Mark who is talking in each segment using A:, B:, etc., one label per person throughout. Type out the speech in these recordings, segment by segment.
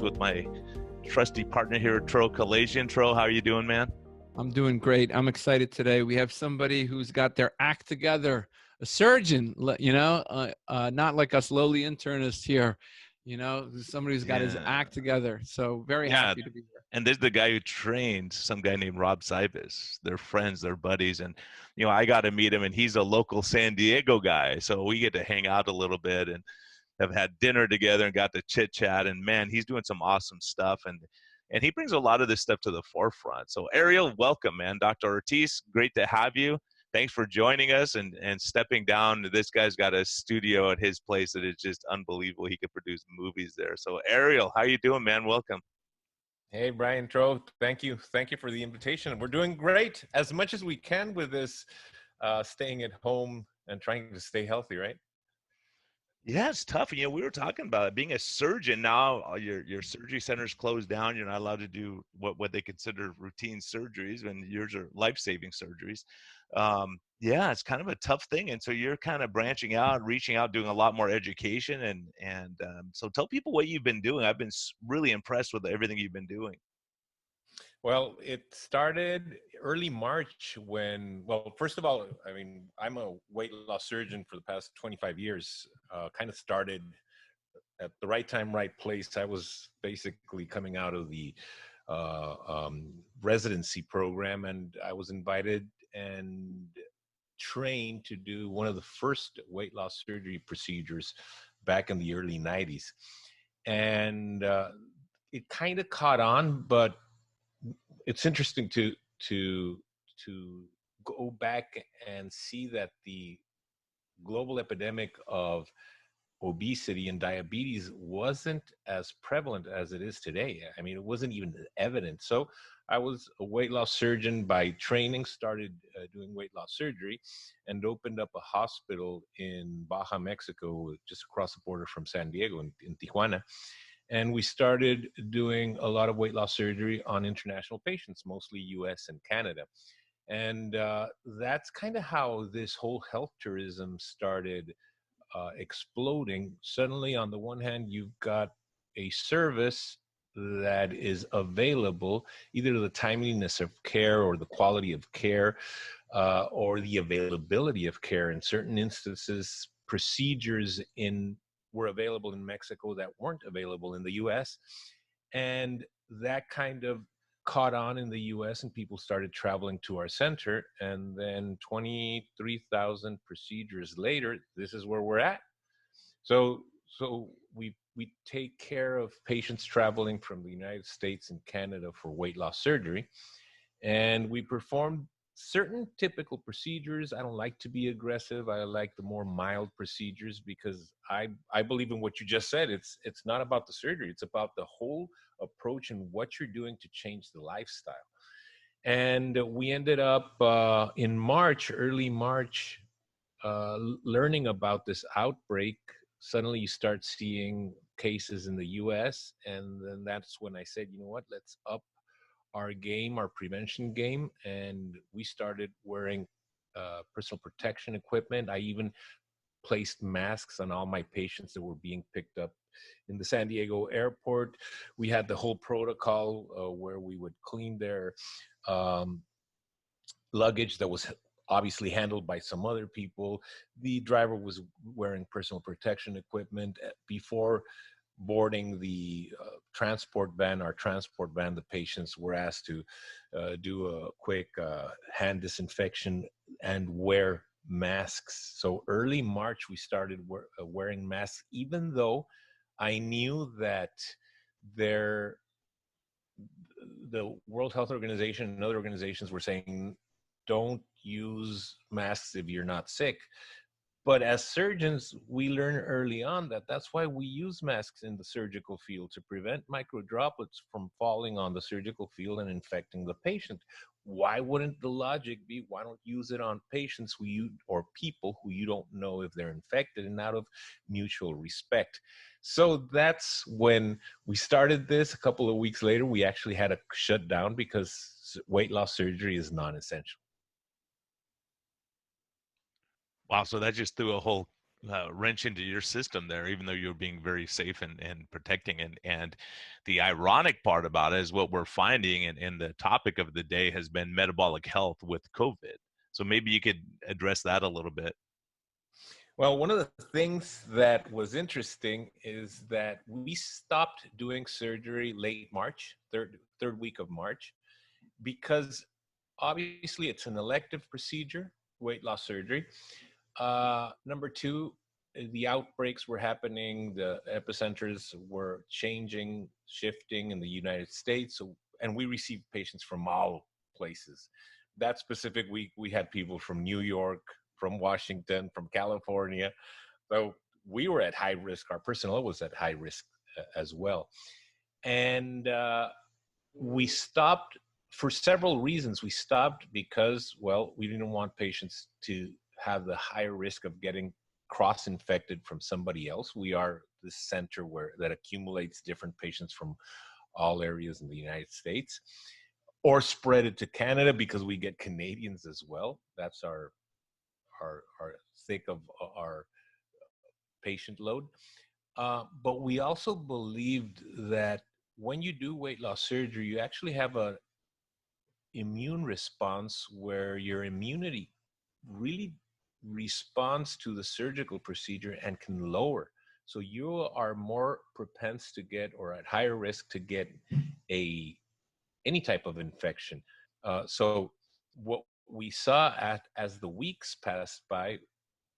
A: with my trusty partner here, Tro Kalasian. Tro, how are you doing, man?
B: I'm doing great. I'm excited today. We have somebody who's got their act together, a surgeon, not like us lowly internists here, somebody who's got his
A: Yeah.
B: act together. So very
A: Yeah.
B: happy to be here.
A: And this is the guy who trained some guy named Rob Cybus. They're friends, they're buddies. And, I got to meet him, and he's a local San Diego guy. So we get to hang out a little bit and have had dinner together and got to chit chat. And man, he's doing some awesome stuff. And he brings a lot of this stuff to the forefront. So Ariel, welcome, man. Dr. Ortiz, great to have you. Thanks for joining us and stepping down. This guy's got a studio at his place that is just unbelievable. He could produce movies there. So Ariel, how you doing, man? Welcome.
C: Hey, Brian Tro, thank you. Thank you for the invitation. We're doing great, as much as we can with this staying at home and trying to stay healthy, right?
A: Yeah, it's tough. We were talking about it. Being a surgeon now, your surgery center's closed down. You're not allowed to do what they consider routine surgeries, and yours are life-saving surgeries. Yeah, it's kind of a tough thing. And so you're kind of branching out, reaching out, doing a lot more education. So tell people what you've been doing. I've been really impressed with everything you've been doing.
C: Well, it started early March first of all, I'm a weight loss surgeon for the past 25 years, kind of started at the right time, right place. I was basically coming out of the residency program, and I was invited and trained to do one of the first weight loss surgery procedures back in the early 90s. And it kind of caught on, but it's interesting to go back and see that the global epidemic of obesity and diabetes wasn't as prevalent as it is today. It wasn't even evident. So I was a weight loss surgeon by training, started doing weight loss surgery, and opened up a hospital in Baja, Mexico, just across the border from San Diego in Tijuana. And we started doing a lot of weight loss surgery on international patients, mostly US and Canada. And that's kind of how this whole health tourism started exploding. Suddenly, on the one hand, you've got a service that is available, either the timeliness of care or the quality of care or the availability of care. In certain instances, procedures were available in Mexico that weren't available in the US. And that kind of caught on in the US, and people started traveling to our center. And then 23,000 procedures later, this is where we're at. So we take care of patients traveling from the United States and Canada for weight loss surgery. And we perform certain typical procedures. I don't like to be aggressive. I like the more mild procedures because I believe in what you just said. It's not about the surgery. It's about the whole approach and what you're doing to change the lifestyle. And we ended up in March, early March, learning about this outbreak. Suddenly you start seeing cases in the US. And then that's when I said, you know what, let's up our game, our prevention game. And we started wearing personal protection equipment. I even placed masks on all my patients that were being picked up in the San Diego airport. We had the whole protocol where we would clean their luggage that was obviously handled by some other people. The driver was wearing personal protection equipment. Before boarding the transport van, the patients were asked to do a quick hand disinfection and wear masks. So early March, we started wearing masks, even though I knew that the World Health Organization and other organizations were saying, don't use masks if you're not sick. But as surgeons, we learn early on that that's why we use masks in the surgical field, to prevent micro droplets from falling on the surgical field and infecting the patient. Why wouldn't the logic be, why don't use it on patients or people who you don't know if they're infected, and out of mutual respect? So that's when we started this. A couple of weeks later, we actually had to shut down because weight loss surgery is non-essential.
A: Wow, so that just threw a whole wrench into your system there, even though you're being very safe and protecting. And the ironic part about it is what we're finding, and the topic of the day has been metabolic health with COVID. So maybe you could address that a little bit.
C: Well, one of the things that was interesting is that we stopped doing surgery late March, third week of March, because obviously it's an elective procedure, weight loss surgery. Number two, the outbreaks were happening, the epicenters were changing, shifting in the United States. So, and we received patients from all places. That specific week, we had people from New York, from Washington, from California. So we were at high risk. Our personnel was at high risk as well. And we stopped for several reasons. We stopped because, well, we didn't want patients to have the higher risk of getting cross-infected from somebody else. We are the center that accumulates different patients from all areas in the United States, or spread it to Canada because we get Canadians as well. That's our thick of our patient load. But we also believed that when you do weight loss surgery, you actually have a immune response where your immunity really responds to the surgical procedure and can lower. So you are more propense to get, or at higher risk to get, any type of infection. So what we saw as the weeks passed by,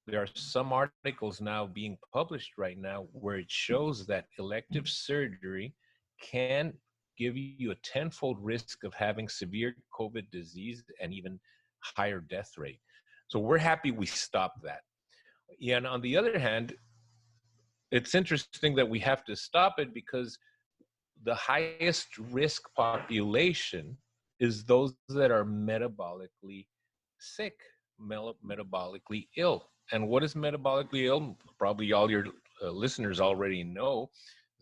C: there are some articles now being published right now where it shows that elective surgery can give you a tenfold risk of having severe COVID disease and even higher death rate. So we're happy we stopped that. Yeah, and on the other hand, it's interesting that we have to stop it because the highest risk population is those that are metabolically sick, metabolically ill. And what is metabolically ill? Probably all your listeners already know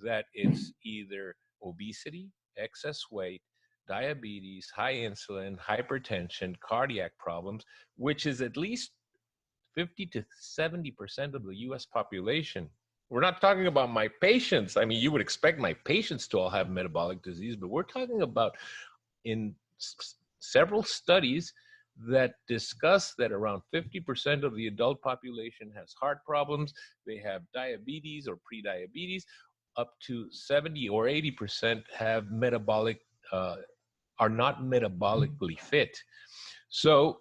C: that it's either obesity, excess weight, diabetes, high insulin, hypertension, cardiac problems, which is at least 50 to 70% of the US population. We're not talking about my patients. I mean, you would expect my patients to all have metabolic disease, but we're talking about in several studies that discuss that around 50% of the adult population has heart problems. They have diabetes or prediabetes. Up to 70 or 80% have are not metabolically fit. So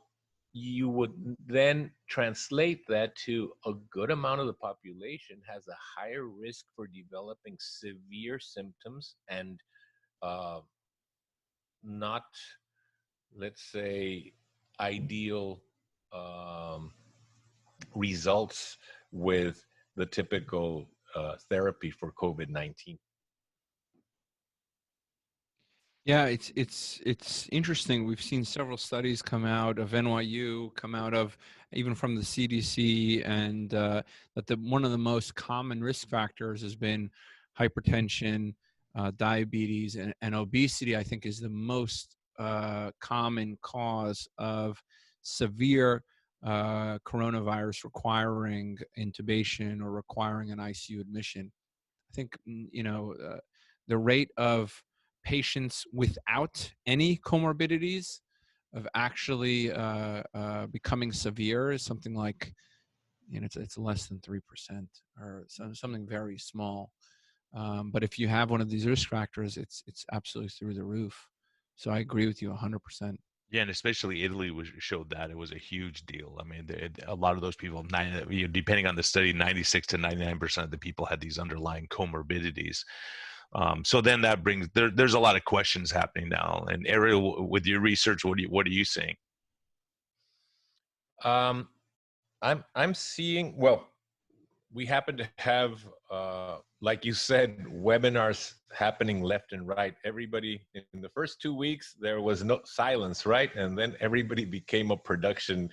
C: you would then translate that to a good amount of the population has a higher risk for developing severe symptoms and not, let's say, ideal results with the typical therapy for COVID-19.
B: Yeah, it's interesting. We've seen several studies come out of NYU, come out of even from the CDC, and that one of the most common risk factors has been hypertension, diabetes, and obesity. I think is the most common cause of severe coronavirus requiring intubation or requiring an ICU admission. I think the rate of patients without any comorbidities of actually becoming severe is something like, it's less than 3% or something very small. But if you have one of these risk factors, it's absolutely through the roof. So I agree with you 100%.
A: Yeah, and especially Italy showed that it was a huge deal. I mean, a lot of those people, depending on the study, 96 to 99% of the people had these underlying comorbidities. So then that brings there's a lot of questions happening now. And Ariel, with your research, what are you seeing?
C: I'm seeing, well, we happen to have, like you said, webinars happening left and right. Everybody, in the first 2 weeks, there was no silence, right? And then everybody became a production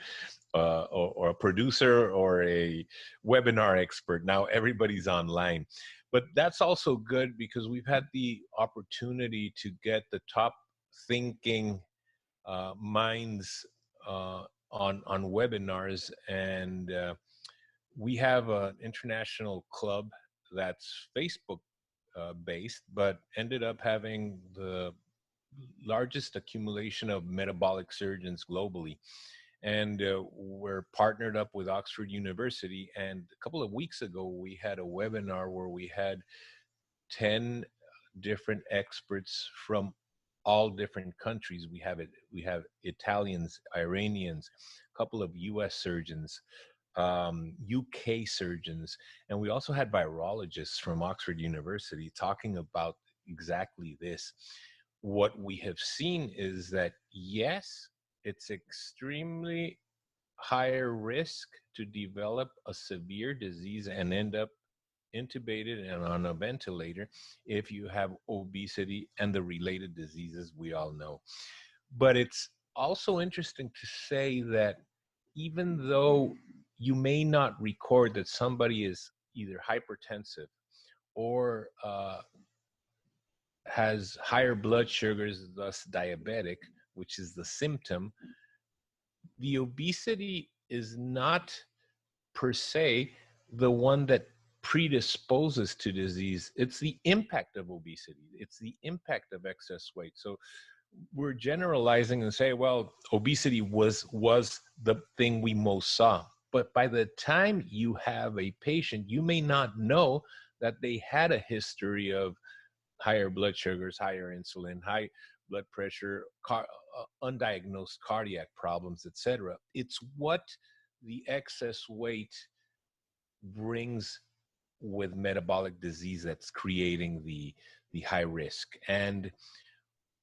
C: or a producer or a webinar expert. Now everybody's online. But that's also good because we've had the opportunity to get the top thinking minds on webinars, and we have an international club that's Facebook based, but ended up having the largest accumulation of metabolic surgeons globally. And we're partnered up with Oxford University. And a couple of weeks ago, we had a webinar where we had 10 different experts from all different countries. We have Italians, Iranians, a couple of US surgeons, UK surgeons, and we also had virologists from Oxford University talking about exactly this. What we have seen is that, yes, it's extremely higher risk to develop a severe disease and end up intubated and on a ventilator if you have obesity and the related diseases we all know. But it's also interesting to say that even though you may not record that somebody is either hypertensive or has higher blood sugars, thus diabetic, which is the symptom, the obesity is not per se the one that predisposes to disease. It's the impact of obesity. It's the impact of excess weight. So we're generalizing and say, well, obesity was the thing we most saw. But by the time you have a patient, you may not know that they had a history of higher blood sugars, higher insulin, high blood pressure, undiagnosed cardiac problems, etc. It's what the excess weight brings with metabolic disease that's creating the high risk. And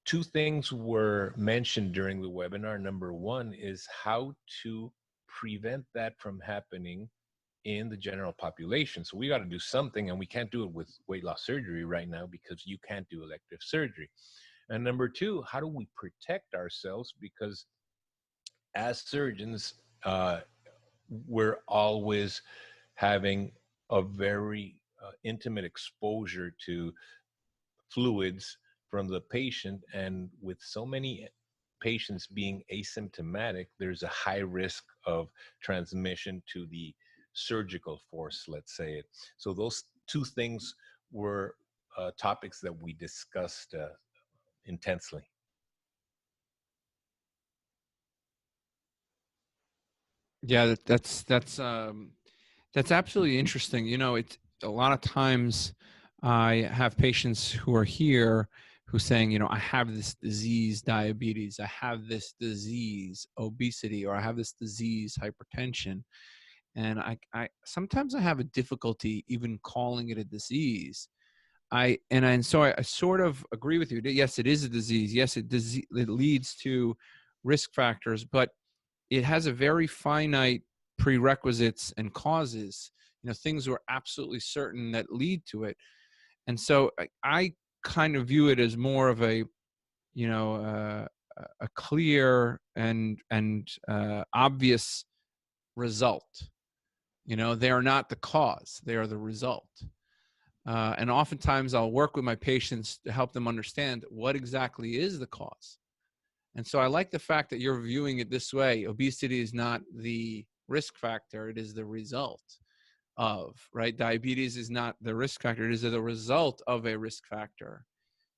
C: two things were mentioned during the webinar. Number one is how to prevent that from happening in the general population. So we got to do something, and we can't do it with weight loss surgery right now because you can't do elective surgery. And number two, how do we protect ourselves? Because as surgeons, we're always having a very intimate exposure to fluids from the patient. And with so many patients being asymptomatic, there's a high risk of transmission to the surgical force, let's say it. So those two things were topics that we discussed intensely.
B: Yeah, that's absolutely interesting. You know, it's a lot of times I have patients who are here who saying, you know, I have this disease, diabetes, I have this disease, obesity, or I have this disease, hypertension. And I sometimes I have a difficulty even calling it a disease. So I sort of agree with you. Yes, it is a disease. Yes, it leads to risk factors, but it has a very finite prerequisites and causes, you know, things are absolutely certain that lead to it. And so I kind of view it as more of a, you know, a clear and obvious result. You know, they are not the cause, they are the result. And oftentimes I'll work with my patients to help them understand what exactly is the cause. And so I like the fact that you're viewing it this way. Obesity is not the risk factor, it is the result of, right? Diabetes is not the risk factor, it is the result of a risk factor.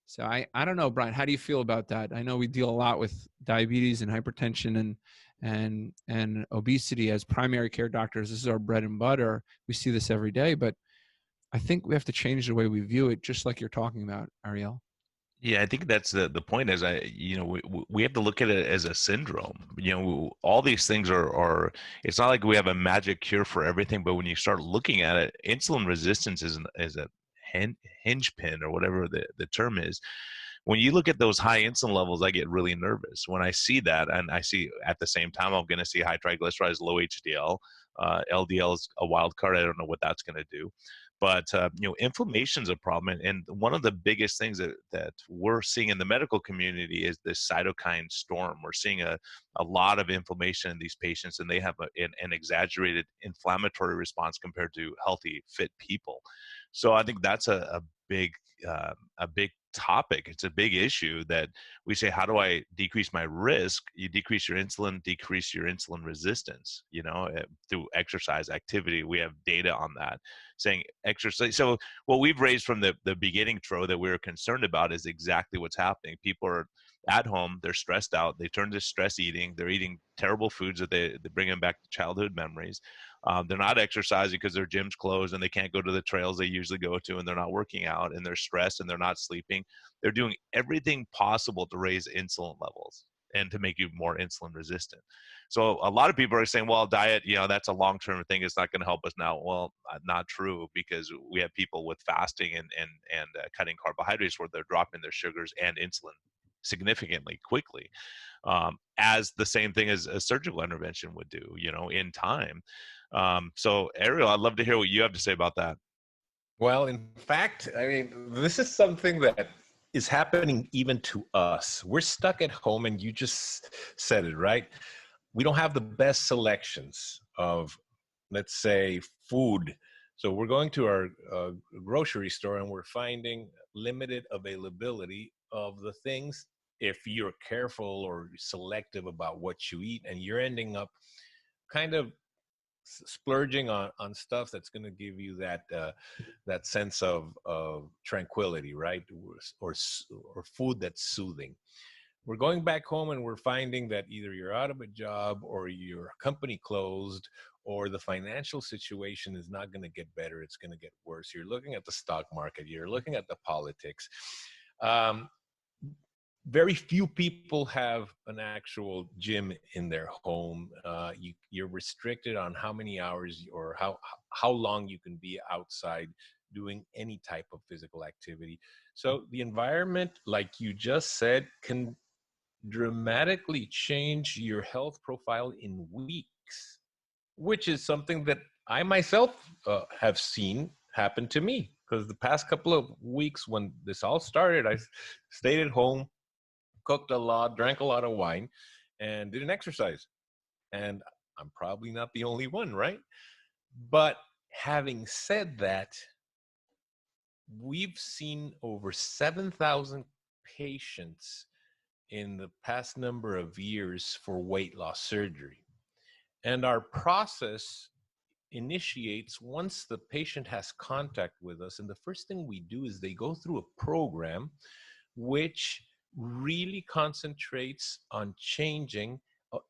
B: So I don't know, Brian, how do you feel about that? I know we deal a lot with diabetes and hypertension and obesity as primary care doctors. This is our bread and butter. We see this every day, but I think we have to change the way we view it, just like you're talking about, Ariel.
A: Yeah, I think that's the point is we have to look at it as a syndrome. All these things are it's not like we have a magic cure for everything, but when you start looking at it, insulin resistance is a hinge pin or whatever the term is. When you look at those high insulin levels, I get really nervous when I see that, and I see at the same time I'm going to see high triglycerides, low HDL, LDL is a wild card. I don't know what that's going to do. But inflammation is a problem, and one of the biggest things that we're seeing in the medical community is this cytokine storm. We're seeing a lot of inflammation in these patients, and they have an exaggerated inflammatory response compared to healthy, fit people. So I think that's a big topic. It's a big issue that we say, how do I decrease my risk? You decrease your insulin, decrease your insulin resistance, through exercise activity. We have data on that saying exercise. So what we've raised from the beginning, Tro, that we were concerned about is exactly what's happening. People are at home, they're stressed out, they turn to stress eating, they're eating terrible foods that they bring them back to childhood memories. They're not exercising because their gym's closed and they can't go to the trails they usually go to, and they're not working out, and they're stressed and they're not sleeping. They're doing everything possible to raise insulin levels and to make you more insulin resistant. So a lot of people are saying, well, diet, that's a long-term thing. It's not going to help us now. Well, not true, because we have people with fasting and cutting carbohydrates where they're dropping their sugars and insulin significantly quickly, as the same thing as a surgical intervention would do, in time. So Ariel, I'd love to hear what you have to say about that.
C: Well, in fact, I mean, this is something that is happening even to us. We're stuck at home, and you just said it, right? We don't have the best selections of, let's say, food. So we're going to our grocery store and we're finding limited availability of the things. If you're careful or selective about what you eat, and you're ending up kind of splurging on stuff that's going to give you that sense of tranquility, right? Or food that's soothing. We're going back home and we're finding that either you're out of a job, or your company closed, or the financial situation is not going to get better. It's going to get worse. You're looking at the stock market. You're looking at the politics. Very few people have an actual gym in their home. You're restricted on how many hours or how long you can be outside doing any type of physical activity. So the environment, like you just said, can dramatically change your health profile in weeks, which is something that I myself have seen happen to me. Because the past couple of weeks when this all started, I stayed at home, cooked a lot, drank a lot of wine, and didn't exercise. And I'm probably not the only one, right? But having said that, we've seen over 7,000 patients in the past number of years for weight loss surgery. And our process initiates once the patient has contact with us. And the first thing we do is they go through a program which really concentrates on changing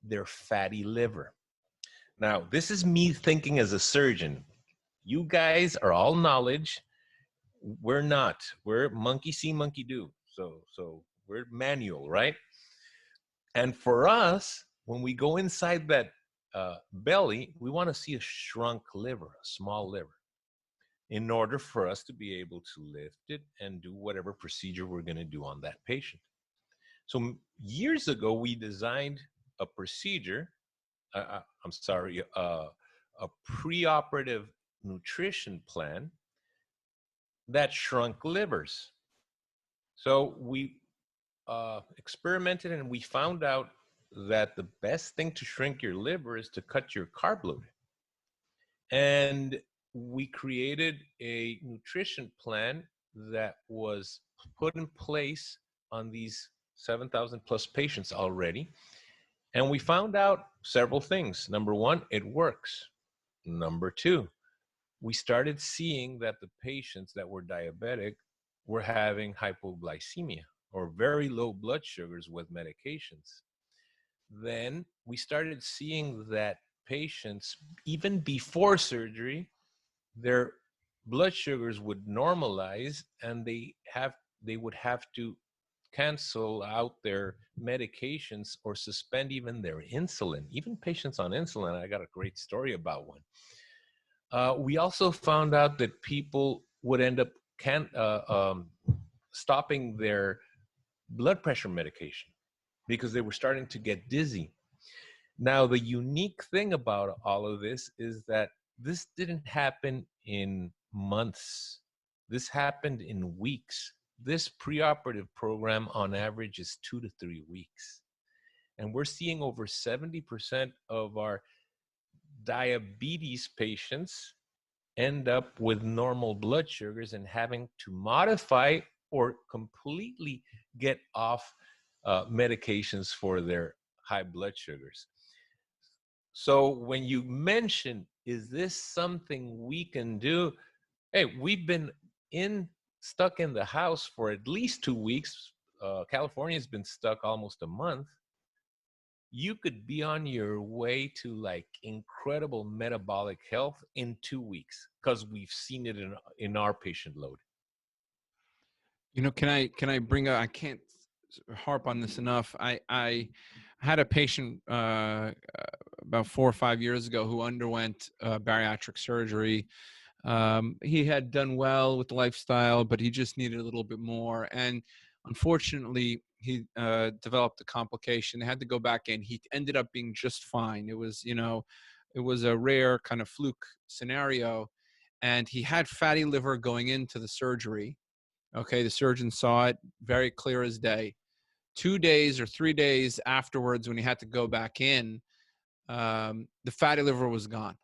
C: their fatty liver. Now, this is me thinking as a surgeon. You guys are all knowledge. We're not. We're monkey see, monkey do. So we're manual, right? And for us, when we go inside that belly, we want to see a shrunk liver, a small liver, in order for us to be able to lift it and do whatever procedure we're going to do on that patient. So years ago, we designed a procedure, a preoperative nutrition plan that shrunk livers. So we experimented, and we found out that the best thing to shrink your liver is to cut your carb load. And we created a nutrition plan that was put in place on these 7,000 plus patients already. And we found out several things. Number one, it works. Number two, we started seeing that the patients that were diabetic were having hypoglycemia, or very low blood sugars with medications. Then we started seeing that patients, even before surgery, their blood sugars would normalize, and they would have to cancel out their medications or suspend even their insulin. Even patients on insulin, I got a great story about one. We also found out that people would end up stopping their blood pressure medication because they were starting to get dizzy. Now, the unique thing about all of this is that this didn't happen in months. This happened in weeks. This preoperative program on average is 2 to 3 weeks. And we're seeing over 70% of our diabetes patients end up with normal blood sugars and having to modify or completely get off medications for their high blood sugars. So when you mention, is this something we can do? Hey, we've been stuck in the house for at least 2 weeks. California's been stuck almost a month. You could be on your way to like incredible metabolic health in 2 weeks, because we've seen it in our patient load.
B: You know, can I bring up, I can't harp on this enough. I had a patient about 4 or 5 years ago who underwent bariatric surgery. He had done well with the lifestyle, but he just needed a little bit more. And unfortunately, he developed a complication. They had to go back in. He ended up being just fine. It was, you know, it was a rare kind of fluke scenario. And he had fatty liver going into the surgery. Okay, the surgeon saw it very clear as day. 2 days or 3 days afterwards, when he had to go back in, the fatty liver was gone.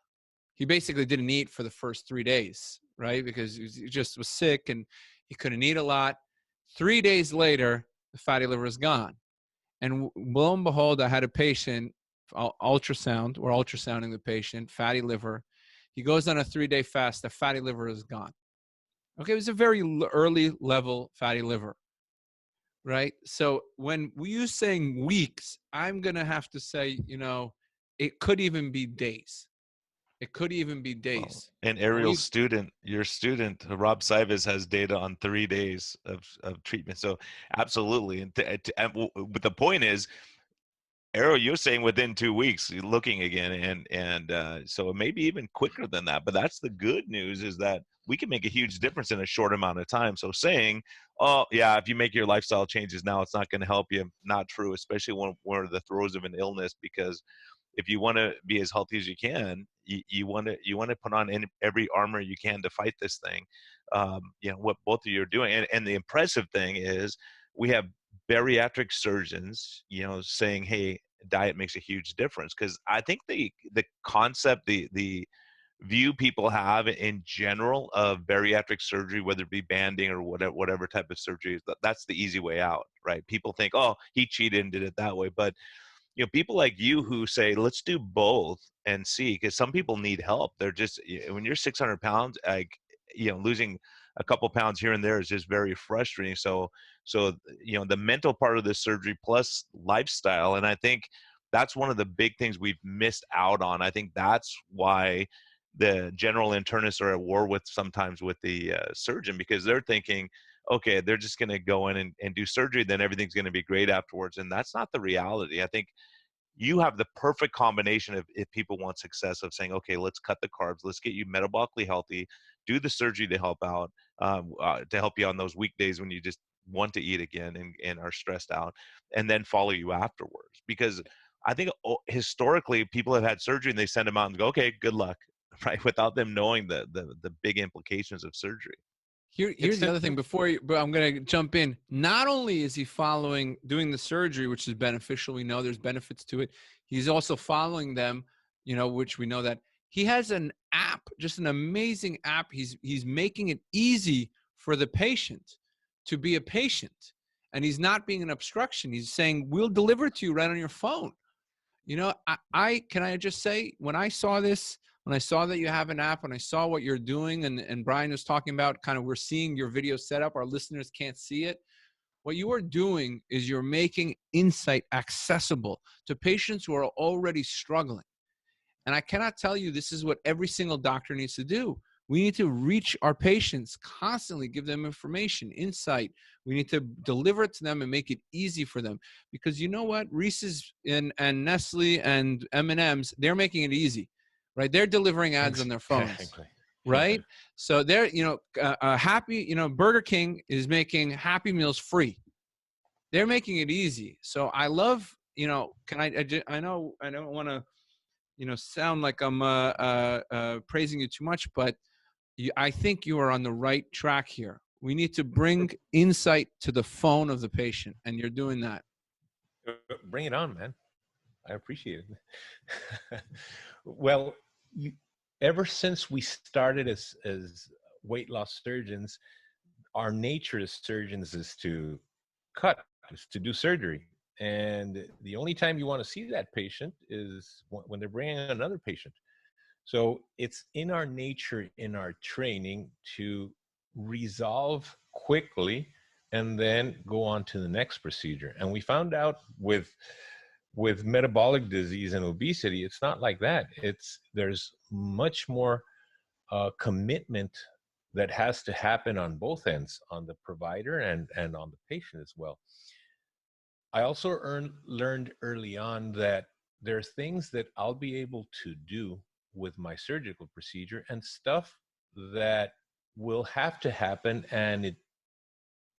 B: He basically didn't eat for the first 3 days, right? Because he just was sick and he couldn't eat a lot. 3 days later, the fatty liver is gone. And lo and behold, I had a patient, ultrasound, we're ultrasounding the patient, fatty liver. He goes on a 3-day fast, the fatty liver is gone. Okay, it was a very early level fatty liver, right? So when we use saying weeks, I'm going to have to say, you know, it could even be days. It could even be
A: Well,
B: days.
A: and Ariel's student, your student, Rob Sivas, has data on 3 days of treatment. So absolutely. But the point is, Ariel, you're saying within 2 weeks, you're looking again, and so maybe even quicker than that. But that's the good news, is that we can make a huge difference in a short amount of time. So saying, oh yeah, if you make your lifestyle changes now, it's not going to help you, not true, especially when we're in the throes of an illness. Because if you want to be as healthy as you can, you want to put on every armor you can to fight this thing. You know what both of you are doing, and the impressive thing is we have bariatric surgeons, you know, saying, "Hey, diet makes a huge difference." Because I think the concept, the view people have in general of bariatric surgery, whether it be banding or whatever type of surgery, that's the easy way out, right? People think, "Oh, he cheated and did it that way," but you know, people like you who say, let's do both and see, because some people need help. They're just, when you're 600 pounds, like, you know, losing a couple pounds here and there is just very frustrating. So, you know, the mental part of this surgery plus lifestyle. And I think that's one of the big things we've missed out on. I think that's why the general internists are at war with sometimes with the surgeon, because they're thinking, okay, they're just going to go in and do surgery, then everything's going to be great afterwards. And that's not the reality. I think you have the perfect combination of, if people want success, of saying, okay, let's cut the carbs, let's get you metabolically healthy, do the surgery to help out, to help you on those weekdays when you just want to eat again and are stressed out, and then follow you afterwards. Because I think historically people have had surgery and they send them out and go, okay, good luck, right? Without them knowing the big implications of surgery.
B: Here's the other thing but I'm going to jump in. Not only is he doing the surgery, which is beneficial. We know there's benefits to it. He's also following them, you know, which we know that he has an app, just an amazing app. He's making it easy for the patient to be a patient, and he's not being an obstruction. He's saying, we'll deliver it to you right on your phone. You know, can I just say, when I saw this, when I saw that you have an app, when I saw what you're doing, and Brian was talking about kind of, we're seeing your video setup, our listeners can't see it. What you are doing is you're making insight accessible to patients who are already struggling. And I cannot tell you, this is what every single doctor needs to do. We need to reach our patients, constantly give them information, insight. We need to deliver it to them and make it easy for them. Because you know what? Reese's and Nestle and M&M's, they're making it easy, right? They're delivering ads on their phones,
C: Exactly.
B: right? So they're, you know, happy, you know, Burger King is making Happy Meals free. They're making it easy. So I love, you know, I know I don't want to, you know, sound like I'm praising you too much, but I think you are on the right track here. We need to bring insight to the phone of the patient, and you're doing that.
C: Bring it on, man. I appreciate it. Well, ever since we started as weight loss surgeons, our nature as surgeons is to cut, is to do surgery. And the only time you want to see that patient is when they're bringing another patient. So it's in our nature, in our training, to resolve quickly and then go on to the next procedure. And we found out with metabolic disease and obesity, it's not like that. There's much more commitment that has to happen on both ends, on the provider and on the patient as well. I also learned early on that there's things that I'll be able to do with my surgical procedure and stuff that will have to happen, and it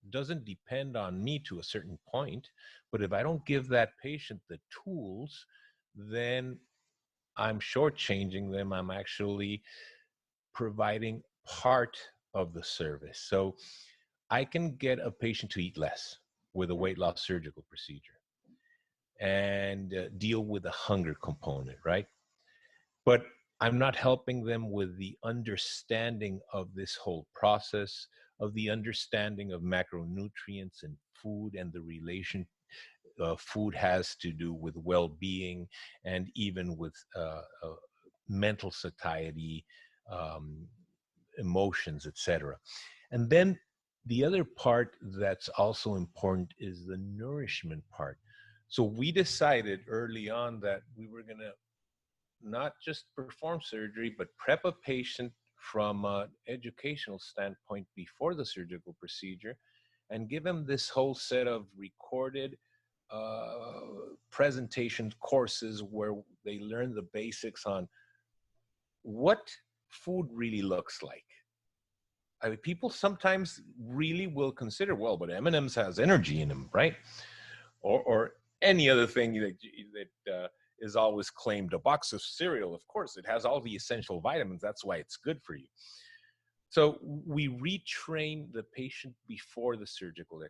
C: doesn't depend on me to a certain point. But if I don't give that patient the tools, then I'm shortchanging them. I'm actually providing part of the service. So I can get a patient to eat less with a weight loss surgical procedure and deal with the hunger component, right? But I'm not helping them with the understanding of this whole process, of the understanding of macronutrients and food and the relation food has to do with well-being and even with mental satiety, emotions, etc. And then the other part that's also important is the nourishment part. So we decided early on that we were going to not just perform surgery, but prep a patient from an educational standpoint before the surgical procedure and give them this whole set of recorded presentation courses where they learn the basics on what food really looks like. I mean, people sometimes really will consider, well, but M&M's has energy in them, right? Or any other thing that is always claimed. A box of cereal, of course, it has all the essential vitamins. That's why it's good for you. So we retrain the patient before the surgical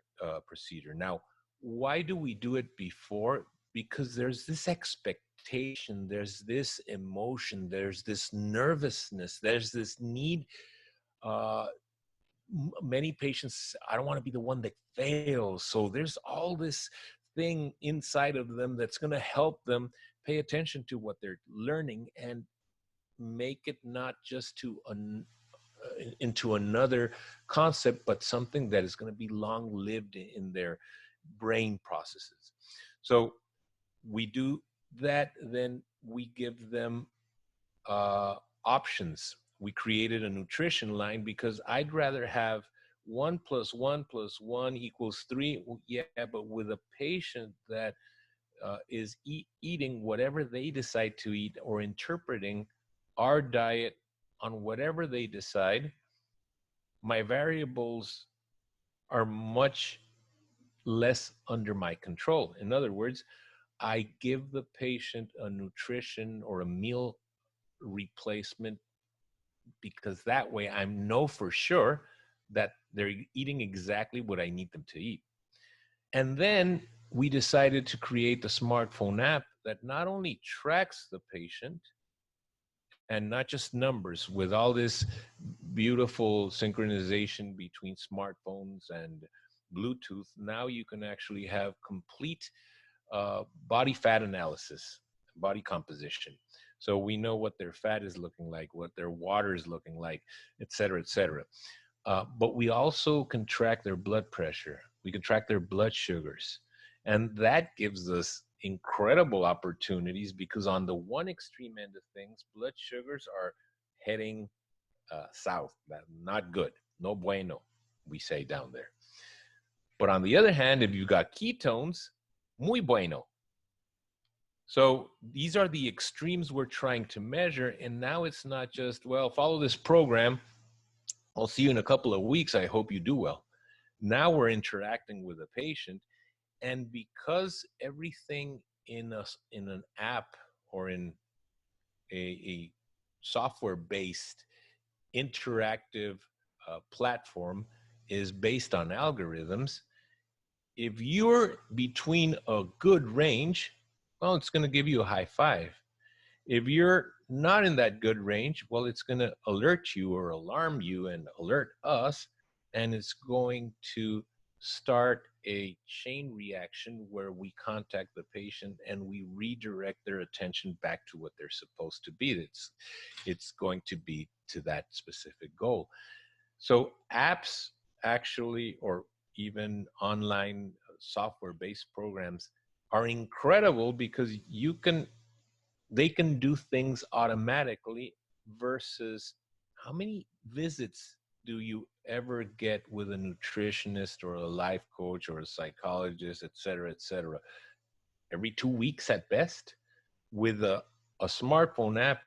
C: procedure. Now, why do we do it before? Because there's this expectation, there's this emotion, there's this nervousness, there's this need. Many patients, I don't want to be the one that fails. So there's all this thing inside of them that's going to help them pay attention to what they're learning and make it not just into another concept, but something that is going to be long lived in their brain processes. So we do that, then we give them options. We created a nutrition line because I'd rather have 1 + 1 + 1 = 3. Yeah, but with a patient that is eating whatever they decide to eat or interpreting our diet on whatever they decide, my variables are much less under my control. In other words, I give the patient a nutrition or a meal replacement because that way I know for sure that they're eating exactly what I need them to eat. And then we decided to create the smartphone app that not only tracks the patient and not just numbers, with all this beautiful synchronization between smartphones and Bluetooth. Now you can actually have complete body fat analysis, body composition. So we know what their fat is looking like, what their water is looking like, et cetera, et cetera. But we also can track their blood pressure. We can track their blood sugars. And that gives us incredible opportunities because on the one extreme end of things, blood sugars are heading south. Not good. No bueno, we say down there. But on the other hand, if you got ketones, muy bueno. So these are the extremes we're trying to measure. And now it's not just, well, follow this program. I'll see you in a couple of weeks. I hope you do well. Now we're interacting with a patient. And because everything in an app or in a software-based interactive platform is based on algorithms, if you're between a good range, well, it's going to give you a high five. If you're not in that good range, well, it's going to alert you or alarm you and alert us and it's going to start a chain reaction where we contact the patient and we redirect their attention back to what they're supposed to be. It's going to be to that specific goal. So apps actually, or even online software-based programs, are incredible because they can do things automatically, versus how many visits do you ever get with a nutritionist or a life coach or a psychologist, et cetera, every 2 weeks at best. With a smartphone app,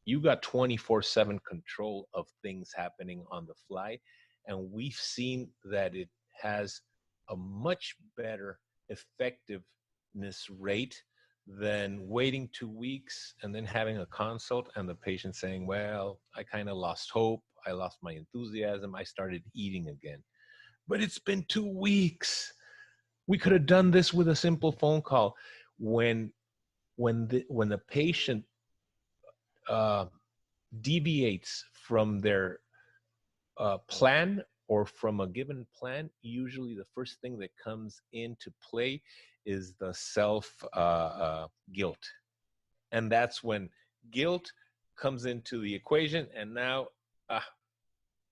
C: you got 24/7 control of things happening on the fly. And we've seen that it has a much better effectiveness rate than waiting 2 weeks and then having a consult and the patient saying, well, I kind of lost hope. I lost my enthusiasm. I started eating again. But it's been 2 weeks. We could have done this with a simple phone call. When the patient deviates from their plan or from a given plan, usually the first thing that comes into play is the self guilt. And that's when guilt comes into the equation. And now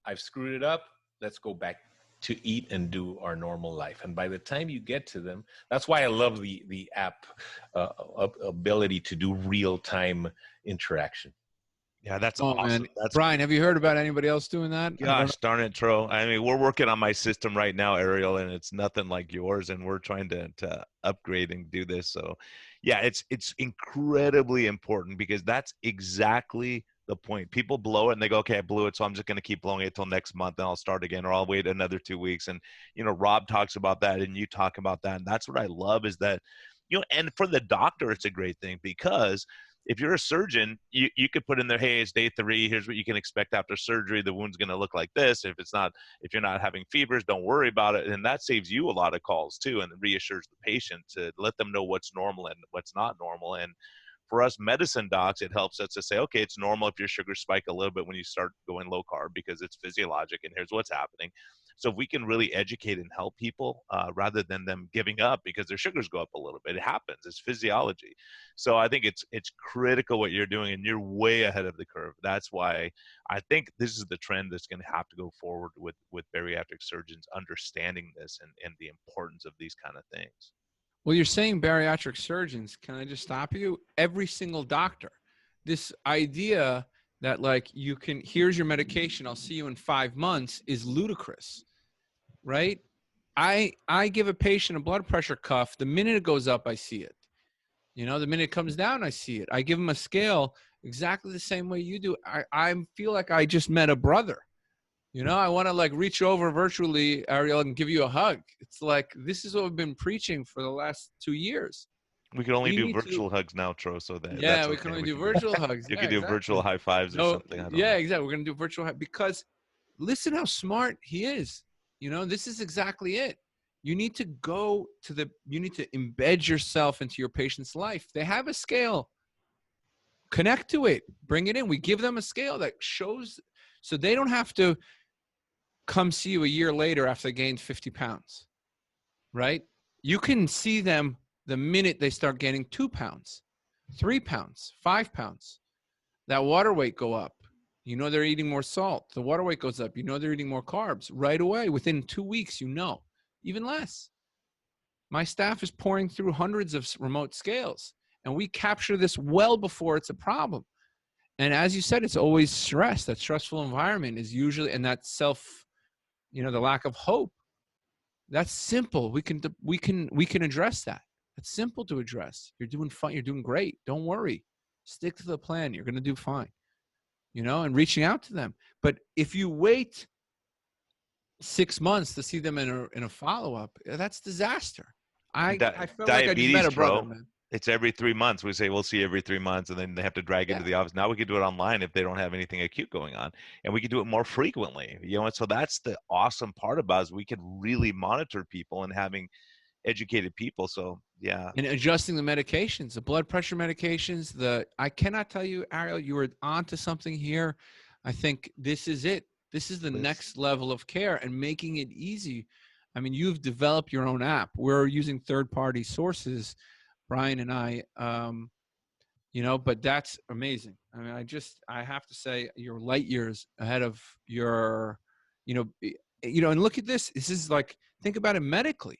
C: I've screwed it up. Let's go back to eat and do our normal life. And by the time you get to them, that's why I love the app ability to do real-time interaction.
A: Yeah, that's awesome.
B: Man. Brian, have you heard about anybody else doing that?
A: Gosh darn it, Tro. I mean, we're working on my system right now, Ariel, and it's nothing like yours, and we're trying to upgrade and do this. So yeah, it's incredibly important, because that's exactly the point. People blow it and they go, okay, I blew it, so I'm just going to keep blowing it till next month, and I'll start again, or I'll wait another 2 weeks. And, Rob talks about that and you talk about that. And that's what I love, is that, and for the doctor, it's a great thing, because if you're a surgeon, you could put in there, hey, it's day 3. Here's what you can expect after surgery. The wound's going to look like this. If you're not having fevers, don't worry about it. And that saves you a lot of calls too, and reassures the patient to let them know what's normal and what's not normal. And for us medicine docs, it helps us to say, okay, it's normal if your sugars spike a little bit when you start going low carb, because it's physiologic, and here's what's happening. So if we can really educate and help people, rather than them giving up because their sugars go up a little bit, it happens. It's physiology. So I think it's critical what you're doing, and you're way ahead of the curve. That's why I think this is the trend that's going to have to go forward with bariatric surgeons understanding this and the importance of these kind of things.
B: Well, you're saying bariatric surgeons. Can I just stop you? Every single doctor. This idea that here's your medication, I'll see you in 5 months, is ludicrous, right? I give a patient a blood pressure cuff. The minute it goes up, I see it. The minute it comes down, I see it. I give them a scale exactly the same way you do. I feel like I just met a brother. I want to reach over virtually, Ariel, and give you a hug. It's like, this is what we've been preaching for the last 2 years.
A: We can only do virtual hugs now, Tro. So
B: we
A: okay.
B: can only do virtual hugs.
A: You can do virtual high fives or something.
B: Exactly. We're going to do virtual high, because listen how smart he is. This is exactly it. You need to you need to embed yourself into your patient's life. They have a scale. Connect to it. Bring it in. We give them a scale that shows, so they don't have to come see you a year later after they gained 50 pounds, right? You can see them the minute they start gaining 2 pounds, 3 pounds, 5 pounds. That water weight go up. They're eating more salt. The water weight goes up. They're eating more carbs right away. Within 2 weeks, even less. My staff is pouring through hundreds of remote scales, and we capture this well before it's a problem. And as you said, it's always stress. That stressful environment is usually, and that the lack of hope. That's simple. We can address that. It's simple to address. You're doing fine. You're doing great. Don't worry. Stick to the plan. You're going to do fine. And reaching out to them. But if you wait 6 months to see them in a follow-up, that's disaster. I felt like I just met a brother, man.
A: It's every 3 months. We say we'll see every 3 months, and then they have to drag into the office. Now we can do it online if they don't have anything acute going on, and we can do it more frequently. And so that's the awesome part about it, is we can really monitor people and having educated people. So yeah,
B: and adjusting the medications, the blood pressure medications. I cannot tell you, Ariel, you were onto something here. I think this is it. This is the
C: Please.
B: next level of care and making it easy. I mean, you've developed your own app. We're using third-party sources, Brian and I, but that's amazing. I mean, I have to say you're light years ahead of your, and look at this. This is like, think about it medically.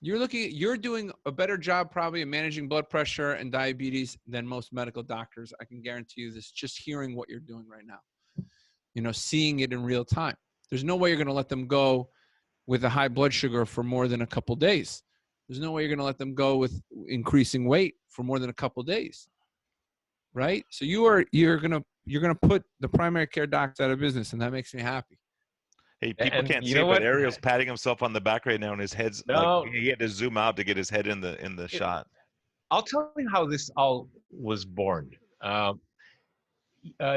B: You're doing a better job probably of managing blood pressure and diabetes than most medical doctors. I can guarantee you this, just hearing what you're doing right now, seeing it in real time. There's no way you're going to let them go with a high blood sugar for more than a couple days. There's no way you're going to let them go with increasing weight for more than a couple days. Right? So you're going to put the primary care docs out of business, and that makes me happy.
A: Hey, people
C: And
A: can't
C: you
A: see
C: know
A: it, but
C: what?
A: Ariel's patting himself on the back right now, and his head's like
C: No,
A: he had to zoom out to get his head in the shot.
C: I'll tell you how this all was born.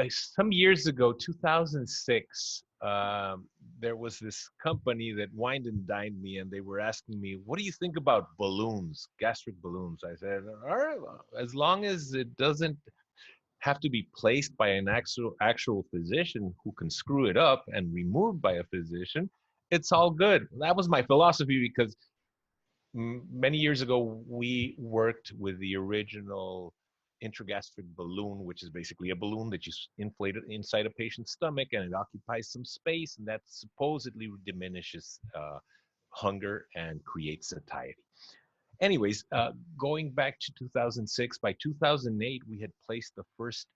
C: Some years ago, 2006, there was this company that wined and dined me, and they were asking me, "What do you think about balloons, gastric balloons?" I said, "All right, well, as long as it doesn't have to be placed by an actual physician who can screw it up and removed by a physician, it's all good." That was my philosophy because many years ago we worked with the original intragastric balloon, which is basically a balloon that you inflate it inside a patient's stomach, and it occupies some space, and that supposedly diminishes hunger and creates satiety. Anyways, going back to 2006, by 2008, we had placed the first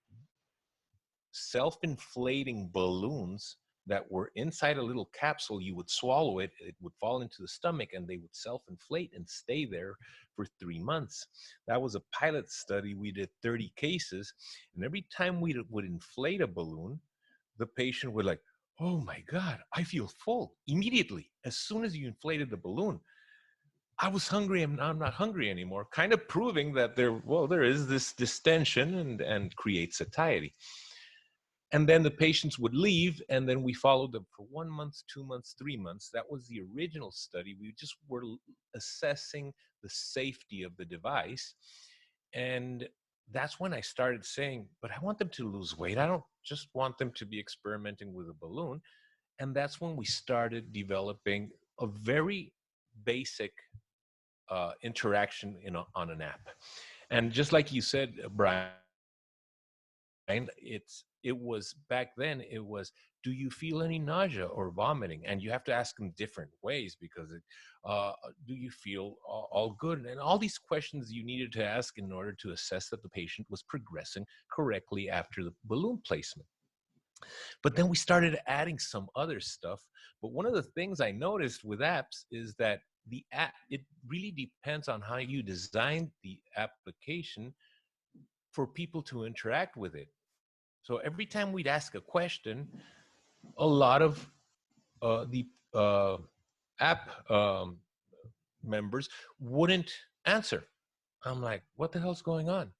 C: self-inflating balloons that were inside a little capsule. You would swallow it, it would fall into the stomach, and they would self-inflate and stay there for 3 months. That was a pilot study. We did 30 cases, and every time we would inflate a balloon, the patient would like, "Oh my God, I feel full." Immediately, as soon as you inflated the balloon, I was hungry and now I'm not hungry anymore, kind of proving that there is this distension and creates satiety. And then the patients would leave, and then we followed them for 1 month, 2 months, 3 months. That was the original study. We just were assessing the safety of the device. And that's when I started saying, but I want them to lose weight. I don't just want them to be experimenting with a balloon. And that's when we started developing a very basic interaction on an app. And just like you said, Brian, it was back then, it was, do you feel any nausea or vomiting? And you have to ask them different ways because do you feel all good? And all these questions you needed to ask in order to assess that the patient was progressing correctly after the balloon placement. But then we started adding some other stuff. But one of the things I noticed with apps is that the app, it really depends on how you design the application for people to interact with it. So every time we'd ask a question, a lot of the app members wouldn't answer. I'm like, what the hell's going on?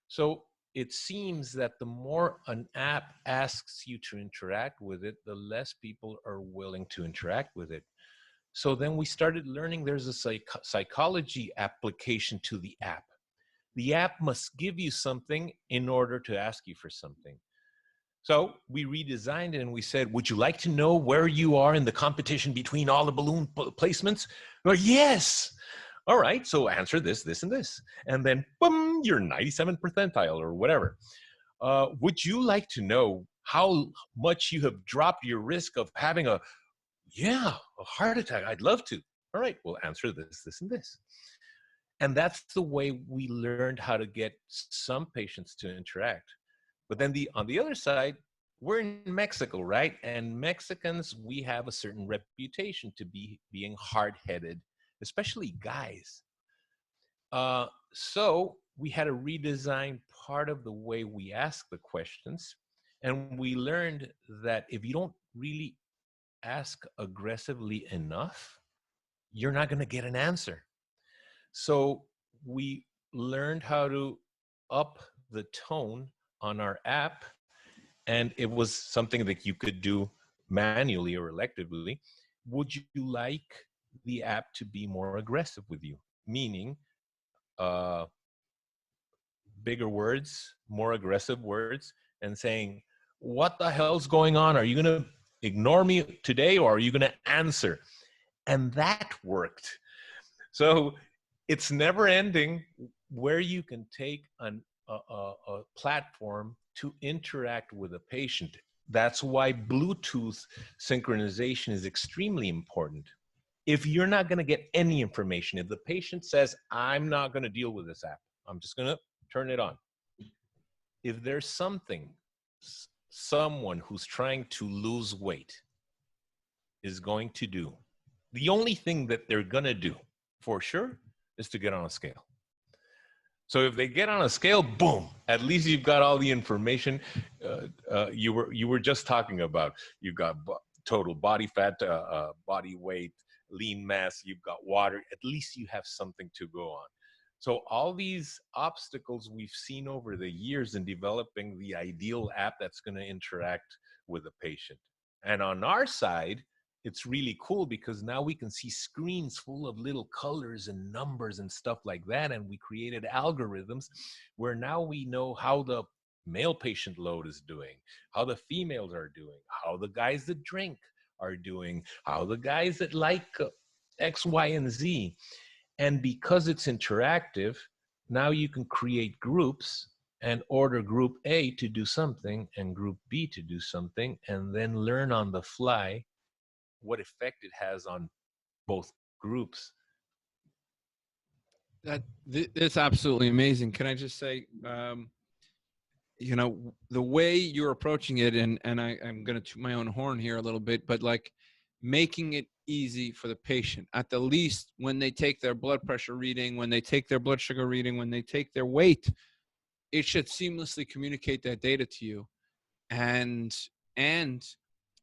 C: So it seems that the more an app asks you to interact with it, the less people are willing to interact with it. So then we started learning there's a psychology application to the app. The app must give you something in order to ask you for something. So we redesigned it and we said, would you like to know where you are in the competition between all the balloon placements? Well, yes. All right, so answer this, this, and this. And then, boom, you're 97th percentile or whatever. Would you like to know how much you have dropped your risk of having a heart attack? I'd love to. All right, we'll answer this, this, and this. And that's the way we learned how to get some patients to interact. But then on the other side, we're in Mexico, right? And Mexicans, we have a certain reputation to being hard-headed, especially guys. So we had to redesign part of the way we ask the questions. And we learned that if you don't really ask aggressively enough, you're not going to get an answer. So we learned how to up the tone on our app, and it was something that you could do manually or electively. Would you like the app to be more aggressive with you? Meaning, bigger words, more aggressive words, and saying, what the hell's going on? Are you going to ignore me today, or are you going to answer? And that worked. So it's never ending, where you can take a platform to interact with a patient. That's why Bluetooth synchronization is extremely important. If you're not going to get any information, if the patient says, I'm not going to deal with this app, I'm just going to turn it on. If there's someone who's trying to lose weight is going to do, the only thing that they're going to do for sure is to get on a scale. So if they get on a scale, boom, at least you've got all the information you were just talking about. You've got total body fat, body weight, lean mass, you've got water. At least you have something to go on. So all these obstacles we've seen over the years in developing the ideal app that's going to interact with the patient. And on our side, it's really cool because now we can see screens full of little colors and numbers and stuff like that. And we created algorithms where now we know how the male patient load is doing, how the females are doing, how the guys that drink are doing, how the guys that like X, Y, and Z. And because it's interactive, now you can create groups and order group A to do something and group B to do something, and then learn on the fly what effect it has on both groups.
B: That's absolutely amazing. Can I just say, you know, the way you're approaching it, and I'm going to toot my own horn here a little bit, but like making it easy for the patient, at the least when they take their blood pressure reading, when they take their blood sugar reading, when they take their weight, it should seamlessly communicate that data to you. And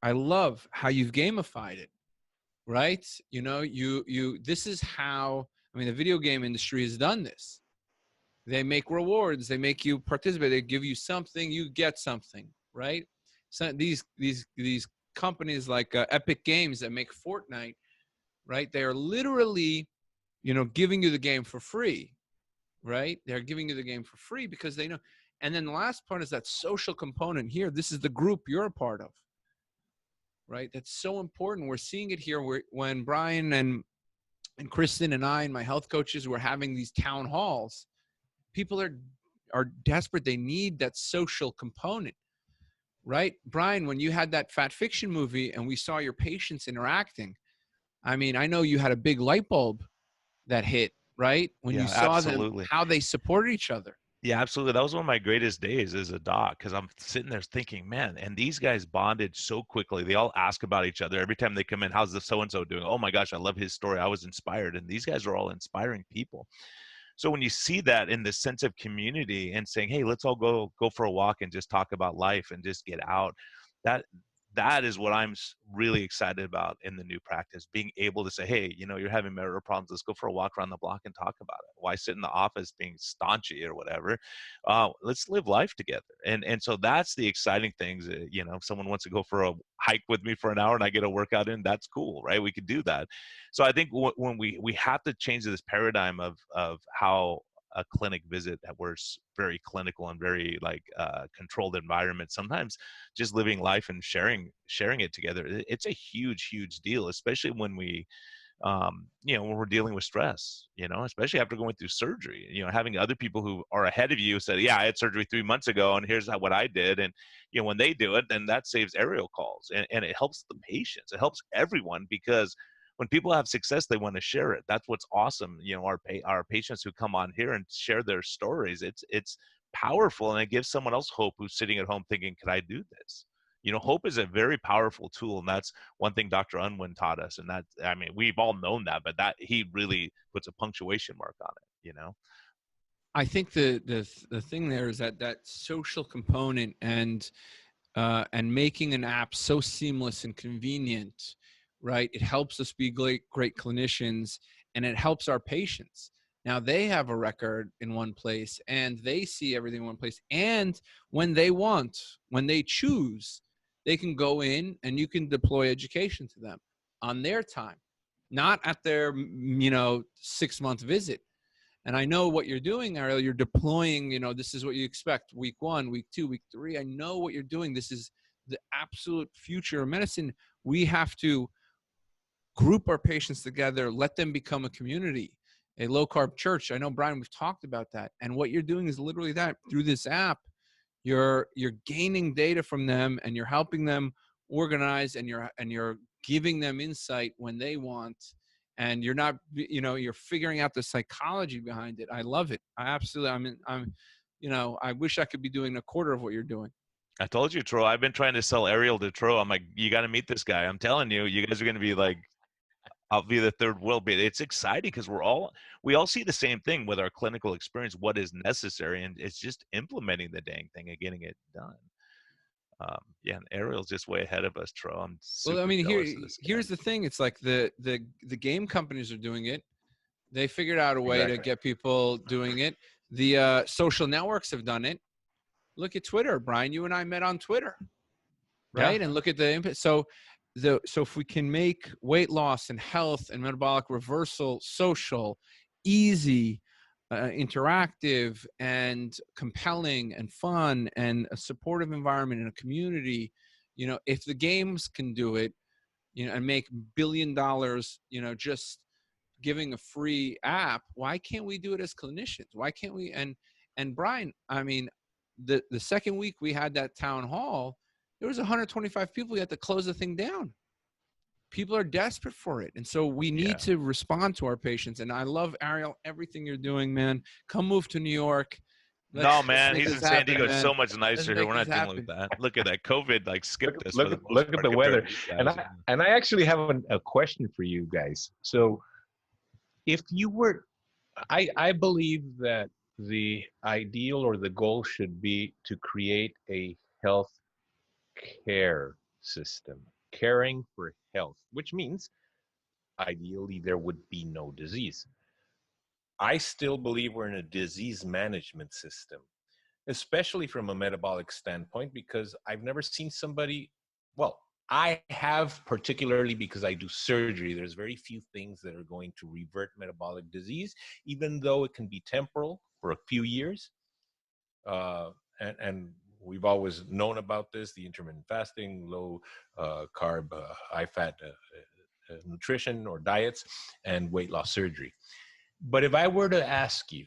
B: I love how you've gamified it, right? You know, this is how, I mean, the video game industry has done this. They make rewards, they make you participate, they give you something, you get something, right? So these companies like Epic Games that make Fortnite, right? They are literally, you know, giving you the game for free, right? They're giving you the game for free because they know. And then the last part is that social component here. This is the group you're a part of, right? That's so important. We're seeing it here when Brian and Kristen and I and my health coaches were having these town halls. People are desperate. They need that social component, right? Brian, when you had that Fat Fiction movie and we saw your patients interacting, I mean, I know you had a big light bulb that hit, right? When you saw them, how they supported each other.
A: Yeah, absolutely. That was one of my greatest days as a doc, because I'm sitting there thinking, man, and these guys bonded so quickly. They all ask about each other every time they come in. How's the so-and-so doing? Oh my gosh, I love his story. I was inspired. And these guys are all inspiring people. So when you see that in the sense of community and saying, hey, let's all go for a walk and just talk about life and just get out, that is what I'm really excited about in the new practice, being able to say, hey, you know, you're having marital problems. Let's go for a walk around the block and talk about it. Why sit in the office being staunchy or whatever? Let's live life together. And so that's the exciting things. You know, if someone wants to go for a hike with me for an hour and I get a workout in, that's cool, right? We could do that. So I think when we have to change this paradigm of how a clinic visit that we're very clinical and very like controlled environment. Sometimes just living life and sharing it together, it's a huge deal, especially when we you know, when we're dealing with stress, you know, especially after going through surgery, you know, having other people who are ahead of you say, yeah, I had surgery 3 months ago and here's what I did. And, you know, when they do it, then that saves aerial calls and it helps the patients. It helps everyone, because when people have success, they want to share it. That's what's awesome. You know, our patients who come on here and share their stories, it's powerful, and it gives someone else hope who's sitting at home thinking, could I do this? You know, hope is a very powerful tool, and that's one thing Dr. Unwin taught us. And that, I mean, we've all known that, but that he really puts a punctuation mark on it, you know?
B: I think the thing there is that social component and making an app so seamless and convenient, right? It helps us be great clinicians, and it helps our patients. Now they have a record in one place and they see everything in one place. And when they want, when they choose, they can go in and you can deploy education to them on their time, not at their, 6-month visit. And I know what you're doing, Ariel. You're deploying, this is what you expect week 1, week 2, week 3. I know what you're doing. This the absolute future of medicine. We have to group our patients together, let them become a community, a low carb church. I know, Brian, we've talked about that. And what you're doing is literally that. Through this app, you're gaining data from them, and you're helping them organize, and you're giving them insight when they want, and you're not, you're figuring out the psychology behind it. I love it. I absolutely, I wish I could be doing a quarter of what you're doing.
A: I told you, Tro, I've been trying to sell Ariel to Tro. I'm like, you got to meet this guy. I'm telling you, you guys are going to be like, I'll be the third wheel. But it's exciting because we all see the same thing with our clinical experience, what is necessary, and it's just implementing the dang thing and getting it done. Yeah, and Ariel's just way ahead of us, Tro. I'm super jealous of this guy.
B: Here's the thing. It's like the game companies are doing it. They figured out a way to get people doing it. The social networks have done it. Look at Twitter, Brian. You and I met on Twitter, right? Yeah. And look at the impact. So if we can make weight loss and health and metabolic reversal social, easy, interactive, and compelling, and fun, and a supportive environment and a community, if the games can do it, and make $1 billion, just giving a free app, why can't we do it as clinicians? Why can't we? And Brian, I mean, the second week we had that town hall, there was 125 people. We had to close the thing down. People are desperate for it. And so we need to respond to our patients. And I love, Ariel, everything you're doing, man. Come move to New York.
A: No, man, he's in San Diego. It's so much nicer here. We're not dealing with that. Look at that. COVID like skipped us.
C: Look at the weather. And I actually have a question for you guys. So if you were, I believe that the ideal or the goal should be to create a health care system, caring for health, which means ideally there would be no disease. I still believe we're in a disease management system, especially from a metabolic standpoint, because I've never seen somebody, well, I have, particularly because I do surgery. There's very few things that are going to revert metabolic disease, even though it can be temporal for a few years. And we've always known about this, the intermittent fasting, low carb, high fat nutrition or diets, and weight loss surgery. But if I were to ask you,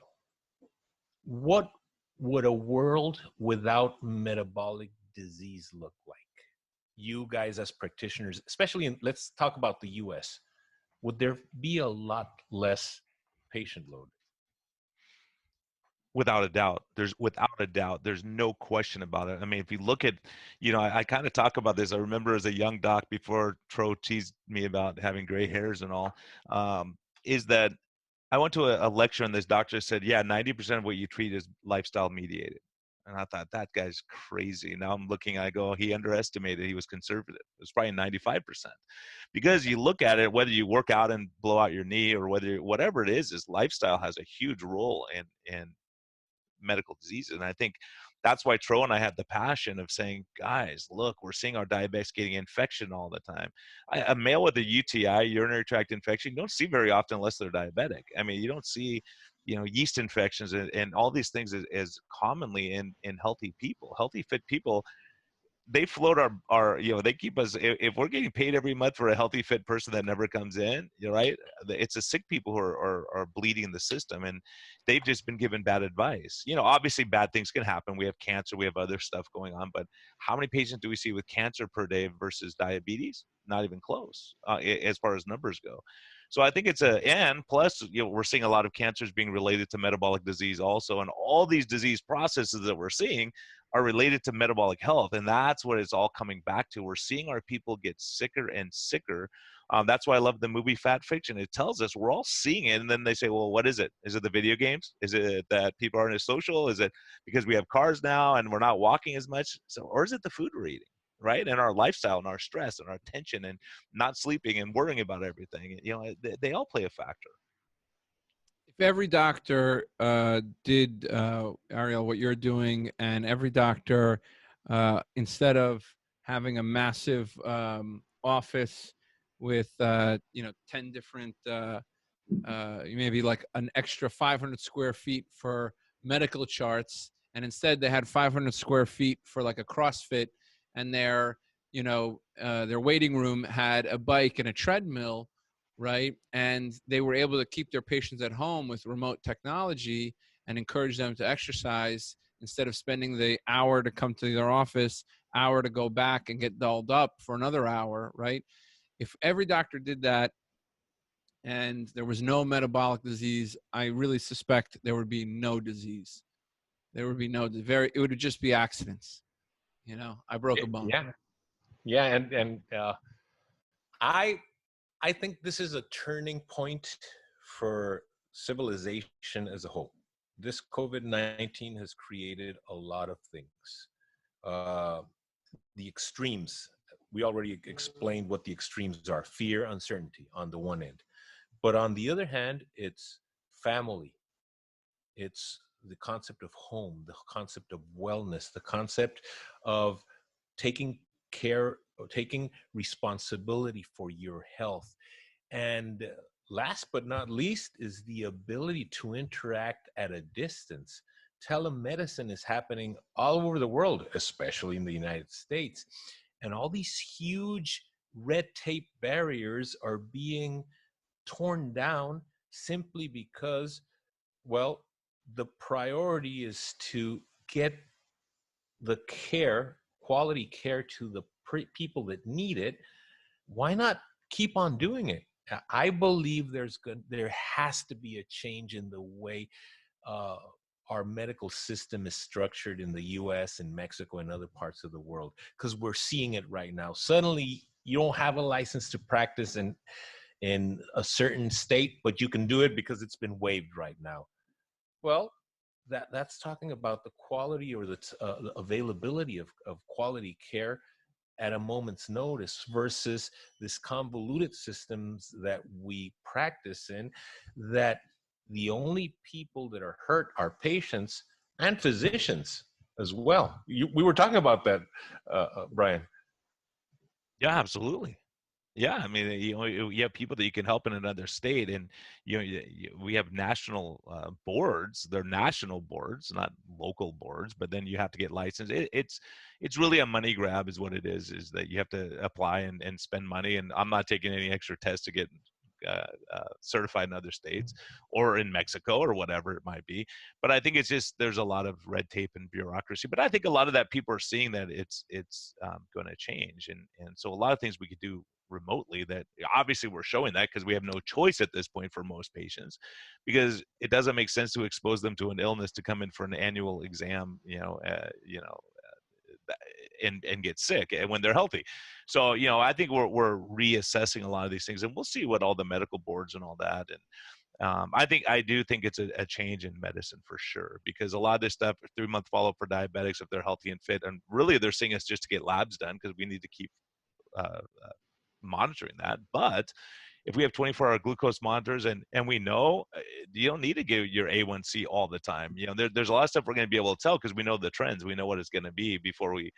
C: what would a world without metabolic disease look like? You guys as practitioners, especially let's talk about the US, would there be a lot less patient load?
A: Without a doubt. There's no question about it. I mean, if you look at, I kind of talk about this. I remember as a young doc, before Tro teased me about having gray hairs and all, is that I went to a lecture and this doctor said, 90% of what you treat is lifestyle mediated. And I thought, that guy's crazy. Now I'm looking, I go, he underestimated, he was conservative. It was probably 95%. Because you look at it, whether you work out and blow out your knee or whatever it is lifestyle has a huge role in medical diseases. And I think that's why Tro and I had the passion of saying, guys, look, we're seeing our diabetics getting infection all the time. A male with a UTI, urinary tract infection, you don't see very often unless they're diabetic. I mean, you don't see, yeast infections and all these things as commonly in healthy people. Healthy, fit people, they float our they keep us, if we're getting paid every month for a healthy, fit person that never comes in, you're right, it's the sick people who are bleeding the system, and they've just been given bad advice. Obviously bad things can happen. We have cancer, we have other stuff going on, but how many patients do we see with cancer per day versus diabetes? Not even close, as far as numbers go. So I think it's and plus, we're seeing a lot of cancers being related to metabolic disease also, and all these disease processes that we're seeing are related to metabolic health. And that's what it's all coming back to. We're seeing our people get sicker and sicker. That's why I love the movie Fat Fiction. It tells us we're all seeing it. And then they say, well, what is it? Is it the video games? Is it that people aren't as social? Is it because we have cars now and we're not walking as much? Or is it the food we're eating, right? And our lifestyle and our stress and our tension and not sleeping and worrying about everything. They all play a factor.
B: If every doctor did, Ariel, what you're doing, and every doctor, instead of having a massive office with 10 different, maybe like an extra 500 square feet for medical charts, and instead they had 500 square feet for like a CrossFit, and their waiting room had a bike and a treadmill, right? And they were able to keep their patients at home with remote technology and encourage them to exercise instead of spending the hour to come to their office, hour to go back and get dolled up for another hour, right? If every doctor did that and there was no metabolic disease, I really suspect there would be no disease. There would be it would just be accidents. I broke a bone.
C: Yeah, yeah, and I I think this is a turning point for civilization as a whole. This COVID-19 has created a lot of things. Uh, the extremes, we already explained what the extremes are: fear, uncertainty on the one end. But on the other hand, it's family, it's the concept of home, the concept of wellness, the concept of taking care, taking responsibility for your health. And last but not least is the ability to interact at a distance. Telemedicine is happening all over the world, especially in the United States. And all these huge red tape barriers are being torn down simply because, well, the priority is to get the care, quality care to the people that need it. Why not keep on doing it? I believe there has to be a change in the way uh, our medical system is structured in the U.S. and Mexico and other parts of the world, because we're seeing it right now. Suddenly, you don't have a license to practice in a certain state, but you can do it because it's been waived right now. Well, that's talking about the quality or the availability of quality care at a moment's notice versus this convoluted systems that we practice in, that the only people that are hurt are patients and physicians as well. We were talking about that, Brian.
A: Yeah, absolutely. Yeah, I mean, you have people that you can help in another state, and we have national boards. They're national boards, not local boards. But then you have to get licensed. It's really a money grab, is what it is. Is that you have to apply and spend money. And I'm not taking any extra tests to get certified in other states or in Mexico or whatever it might be. But I think it's just there's a lot of red tape and bureaucracy. But I think a lot of that people are seeing that it's going to change, and so a lot of things we could do remotely, that obviously we're showing that because we have no choice at this point for most patients, because it doesn't make sense to expose them to an illness to come in for an annual exam, and get sick and when they're healthy. So I think we're reassessing a lot of these things, and we'll see what all the medical boards and all that. And I do think it's a change in medicine for sure, because a lot of this stuff, 3-month follow-up for diabetics if they're healthy and fit, and really they're seeing us just to get labs done because we need to keep monitoring that. But if we have 24-hour glucose monitors, and we know you don't need to give your A1C all the time. There's a lot of stuff we're going to be able to tell because we know the trends. We know what it's going to be before we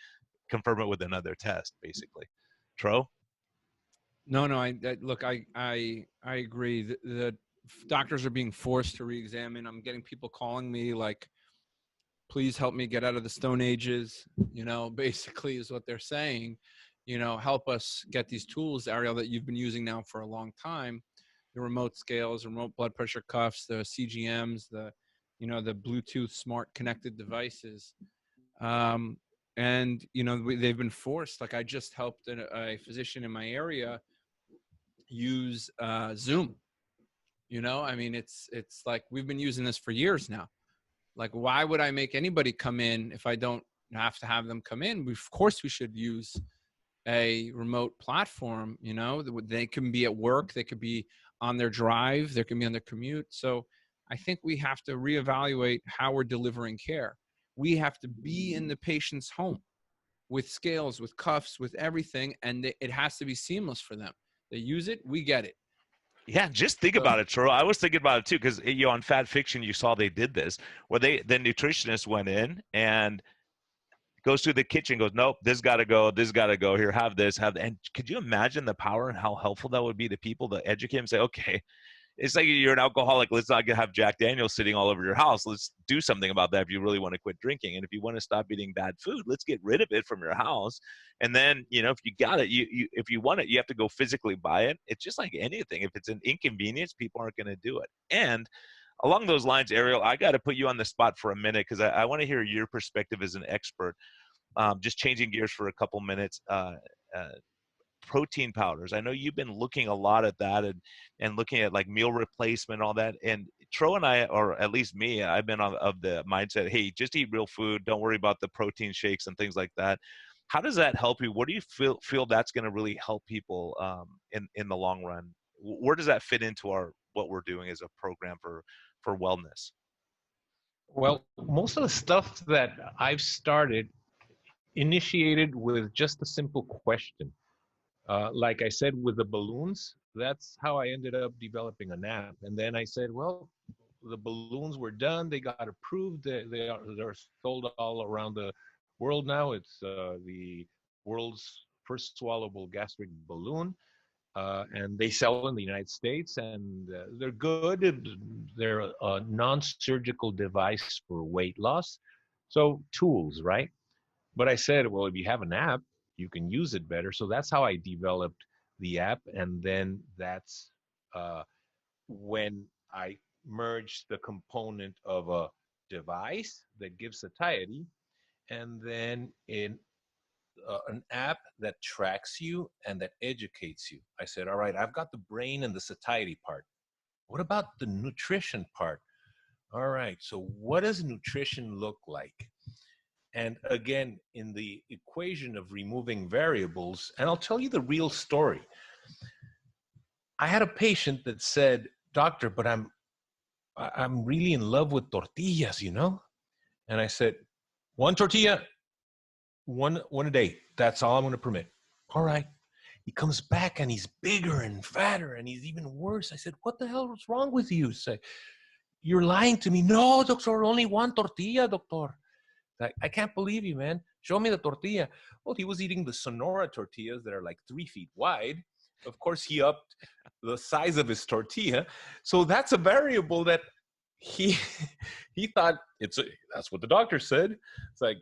A: confirm it with another test, basically. Tro?
B: No, look, I agree. The doctors are being forced to re-examine. I'm getting people calling me like, please help me get out of the Stone Ages, basically is what they're saying. Help us get these tools, Ariel, that you've been using now for a long time, the remote scales, remote blood pressure cuffs, the CGMs, the Bluetooth smart connected devices. And they've been forced. Like, I just helped a physician in my area use Zoom. I mean, it's like we've been using this for years now. Like, why would I make anybody come in if I don't have to have them come in? Of course we should use a remote platform. They can be at work, they could be on their drive, they can be on their commute. So I think we have to reevaluate how we're delivering care. We have to be in the patient's home with scales, with cuffs, with everything, and it has to be seamless for them. They use it, we get it.
A: Yeah, just think about it, Tro. I was thinking about it too, because on Fat Fiction you saw they did this, where the nutritionist went in and goes through the kitchen, goes, nope, this got to go, here, have this, have that. And could you imagine the power and how helpful that would be to people to educate them, say, okay, It's like you're an alcoholic. Let's not have Jack Daniels sitting all over your house. Let's do something about that if you really want to quit drinking. And if you want to stop eating bad food, let's get rid of it from your house. And then, if you got it, if you want it, you have to go physically buy it. It's just like anything. If it's an inconvenience, people aren't going to do it. And along those lines, Ariel, I got to put you on the spot for a minute because I want to hear your perspective as an expert. Just changing gears for a couple minutes. Protein powders. I know you've been looking a lot at that and looking at like meal replacement, all that. And Tro and I, or at least me, I've been of the mindset, hey, just eat real food. Don't worry about the protein shakes and things like that. How does that help you? What do you feel that's going to really help people in the long run? Where does that fit into what we're doing as a program for wellness?
C: Well, most of the stuff that I've started initiated with just a simple question. Like I said, with the balloons, that's how I ended up developing an app. And then I said, well, the balloons were done. They got approved. They're sold all around the world now. It's the world's first swallowable gastric balloon. And they sell in the United States, and they're good. They're a non-surgical device for weight loss. So tools, right? But I said, well, if you have an app, you can use it better. So that's how I developed the app. And then that's when I merged the component of a device that gives satiety and then in an app that tracks you and that educates you. I said, all right, I've got the brain and the satiety part. What about the nutrition part? All right, so what does nutrition look like? And again, in the equation of removing variables, and I'll tell you the real story. I had a patient that said, doctor, but I'm really in love with tortillas, And I said, one tortilla, one a day. That's all I'm going to permit. All right. He comes back and he's bigger and fatter and he's even worse. I said, what the hell is wrong with you? Say, you're lying to me. No, doctor, only one tortilla, doctor. I can't believe you, man. Show me the tortilla. Well, he was eating the Sonora tortillas that are like 3 feet wide. Of course, he upped the size of his tortilla. So that's a variable that he thought that's what the doctor said. It's like,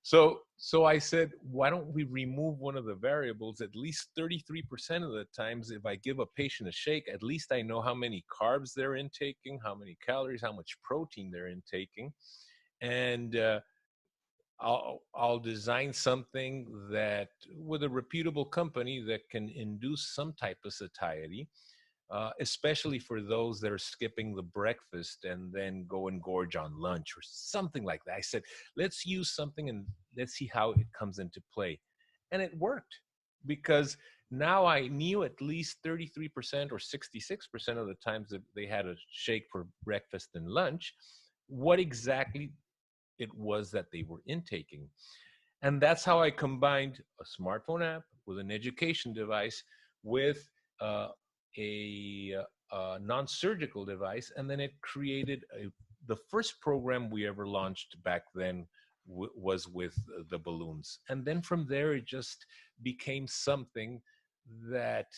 C: so I said, why don't we remove one of the variables? At least 33% of the times, if I give a patient a shake, at least I know how many carbs they're intaking, how many calories, how much protein they're intaking. And I'll design something that with a reputable company that can induce some type of satiety, especially for those that are skipping the breakfast and then go and gorge on lunch or something like that. I said, let's use something and let's see how it comes into play. And it worked because now I knew at least 33% or 66% of the times that they had a shake for breakfast and lunch, what exactly it was that they were intaking. And that's how I combined a smartphone app with an education device with a non-surgical device. And then it created the first program we ever launched back then was with the balloons. And then from there, it just became something that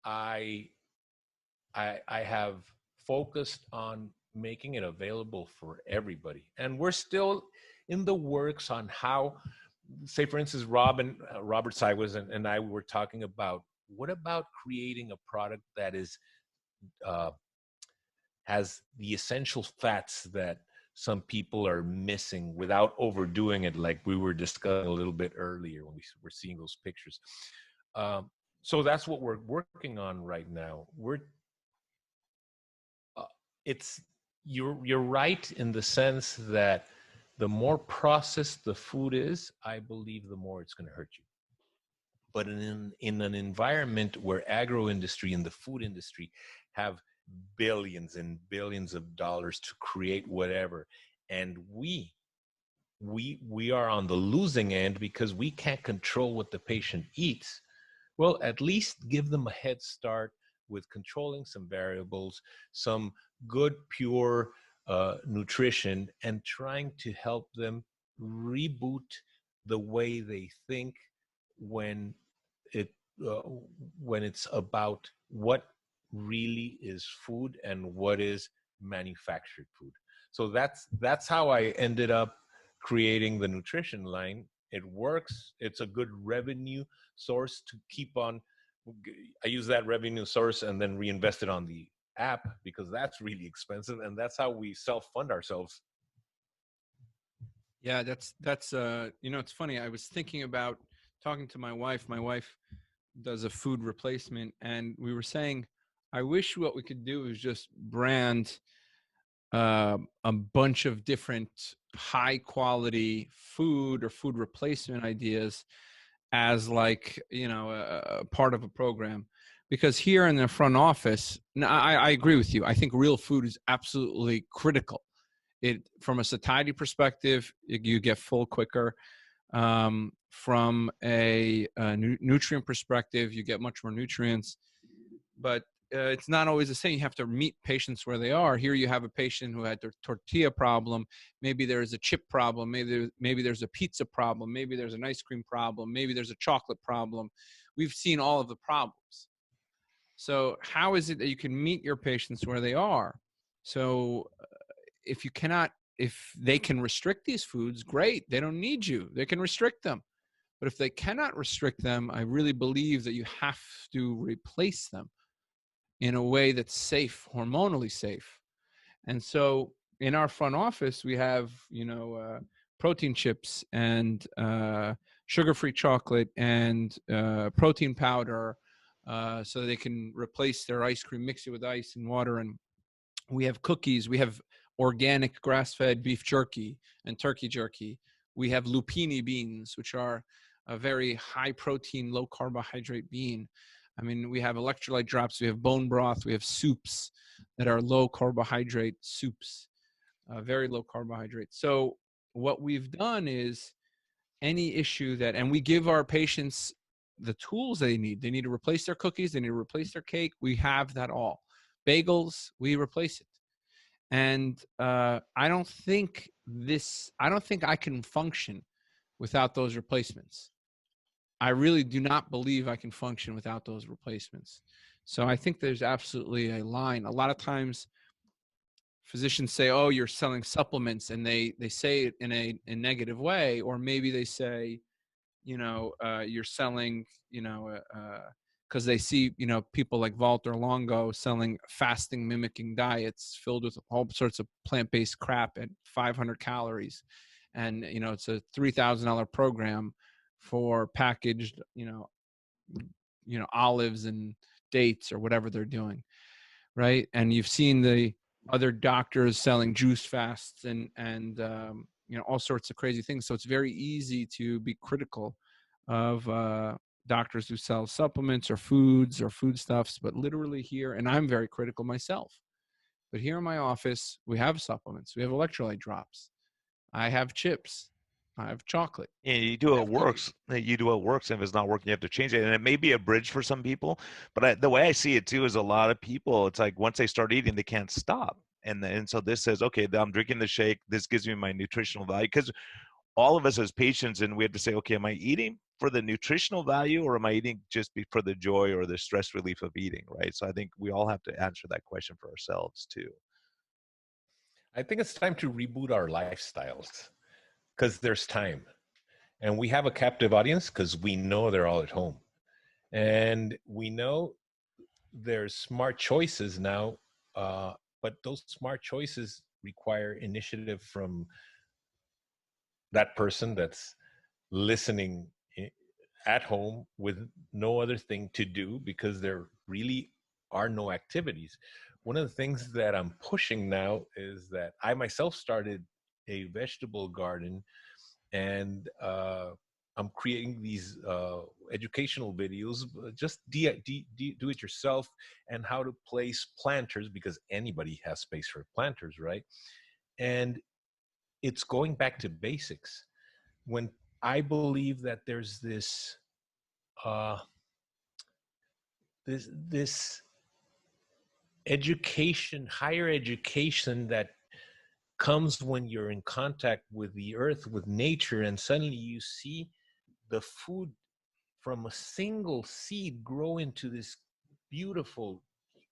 C: I have focused on making it available for everybody. And we're still in the works on how, say, for instance, Robert Siwas and I were talking about, what about creating a product that is has the essential fats that some people are missing without overdoing it, like we were discussing a little bit earlier when we were seeing those pictures. So that's what we're working on right now. You're right in the sense that the more processed the food is, I believe the more it's going to hurt you. But in an environment where agro industry and the food industry have billions and billions of dollars to create whatever, and we are on the losing end because we can't control what the patient eats, well, at least give them a head start with controlling some variables, some good, pure nutrition, and trying to help them reboot the way they think when it's about what really is food and what is manufactured food. So that's how I ended up creating the nutrition line. It works. It's a good revenue source to keep on. I use that revenue source and then reinvest it on the app because that's really expensive, and that's how we self-fund ourselves.
B: Yeah, that's you know, it's funny. I was thinking about talking to my wife. My wife does a food replacement, and we were saying, I wish what we could do is just brand a bunch of different high quality food or food replacement ideas as, like, you know, a part of a program. Because here in the front office, I agree with you. I think real food is absolutely critical. It, from a satiety perspective, you get full quicker. From a nutrient perspective, you get much more nutrients. But it's not always the same. You have to meet patients where they are. Here you have a patient who had their tortilla problem. Maybe there's a chip problem. Maybe there's a pizza problem. Maybe there's an ice cream problem. Maybe there's a chocolate problem. We've seen all of the problems. So how is it that you can meet your patients where they are? So if you cannot, if they can restrict these foods, great. They don't need you. They can restrict them. But if they cannot restrict them, I really believe that you have to replace them in a way that's safe, hormonally safe. And so in our front office, we have, you know, protein chips and sugar-free chocolate and protein powder, so they can replace their ice cream, mix it with ice and water. And we have cookies. We have organic grass-fed beef jerky and turkey jerky. We have lupini beans, which are a very high protein, low carbohydrate bean. I mean, we have electrolyte drops, we have bone broth, we have soups that are low carbohydrate soups, very low carbohydrate. So what we've done is, any issue that, and we give our patients the tools they need. They need to replace their cookies, they need to replace their cake. We have that all. Bagels, we replace it. And I don't think I can function without those replacements. I really do not believe I can function without those replacements. So I think there's absolutely a line. A lot of times physicians say, oh, you're selling supplements, and they say it in a negative way. Or maybe they say, you know, you're selling, you know, because they see, you know, people like Walter Longo selling fasting mimicking diets filled with all sorts of plant-based crap at 500 calories. And, you know, it's a $3,000 program for packaged, you know, olives and dates or whatever they're doing. Right. And you've seen the other doctors selling juice fasts and you know, all sorts of crazy things. So it's very easy to be critical of doctors who sell supplements or foods or foodstuffs. But literally here, and I'm very critical myself, but here in my office, we have supplements. We have electrolyte drops. I have chips. I have chocolate.
A: Yeah, you do
B: I
A: what
B: have cookies.
A: works. You do what works. And if it's not working, you have to change it. And it may be a bridge for some people, but the way I see it too is a lot of people, it's like once they start eating, they can't stop. And so this says, okay, I'm drinking the shake. This gives me my nutritional value, because all of us as patients, and we have to say, okay, am I eating for the nutritional value, or am I eating just for the joy or the stress relief of eating, right? So I think we all have to answer that question for ourselves too.
C: I think it's time to reboot our lifestyles because there's time. And we have a captive audience because we know they're all at home. And we know there's smart choices now, but those smart choices require initiative from that person that's listening at home with no other thing to do because there really are no activities. One of the things that I'm pushing now is that I myself started a vegetable garden, and I'm creating these educational videos, just do it yourself, and how to place planters, because anybody has space for planters, right? And it's going back to basics. When I believe that there's uh, this education, higher education that comes when you're in contact with the earth, with nature, and suddenly you see the food from a single seed grow into this beautiful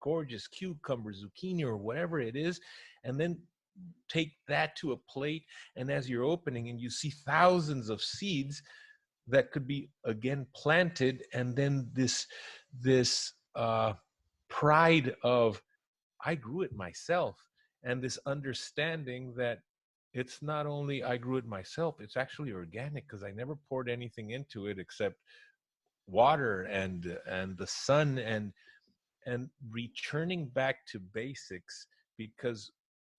C: gorgeous cucumber, zucchini, or whatever it is, and then take that to a plate. And as you're opening and you see thousands of seeds that could be again planted, and then this pride of I grew it myself, and this understanding that it's not only I grew it myself, it's actually organic because I never poured anything into it except water and the sun, and returning back to basics. Because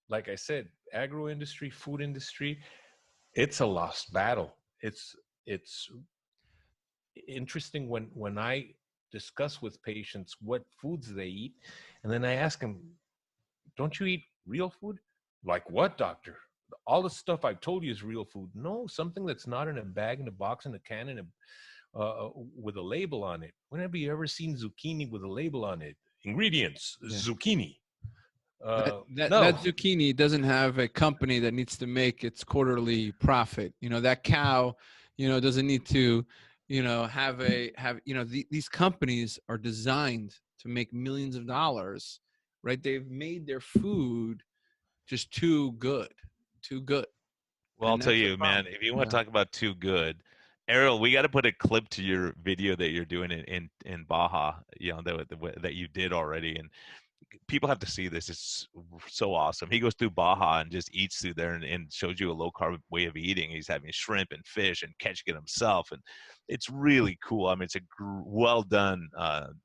C: like I said, agro industry, food industry, it's a lost battle. It's interesting when I discuss with patients what foods they eat, and then I ask them, don't you eat real food? Like what, doctor? All the stuff I've told you is real food. No, something that's not in a bag, in a box, in a can, in with a label on it. When have you ever seen zucchini with a label on it? Ingredients,
B: Yeah.
C: zucchini.
B: That
C: No.
B: zucchini doesn't have a company that needs to make its quarterly profit. That cow, doesn't need to, these companies are designed to make millions of dollars, right? They've made their food just too good.
A: Well, I'll
B: And
A: tell
B: that's a
A: you, man,
B: problem.
A: if you want
B: Yeah.
A: to talk about too good, Ariel, we got to put a clip to your video that you're doing in Baja, that you did already, and people have to see this. It's so awesome. He goes through Baja and just eats through there and shows you a low carb way of eating. He's having shrimp and fish and catching it himself, and it's really cool. I mean, it's a well done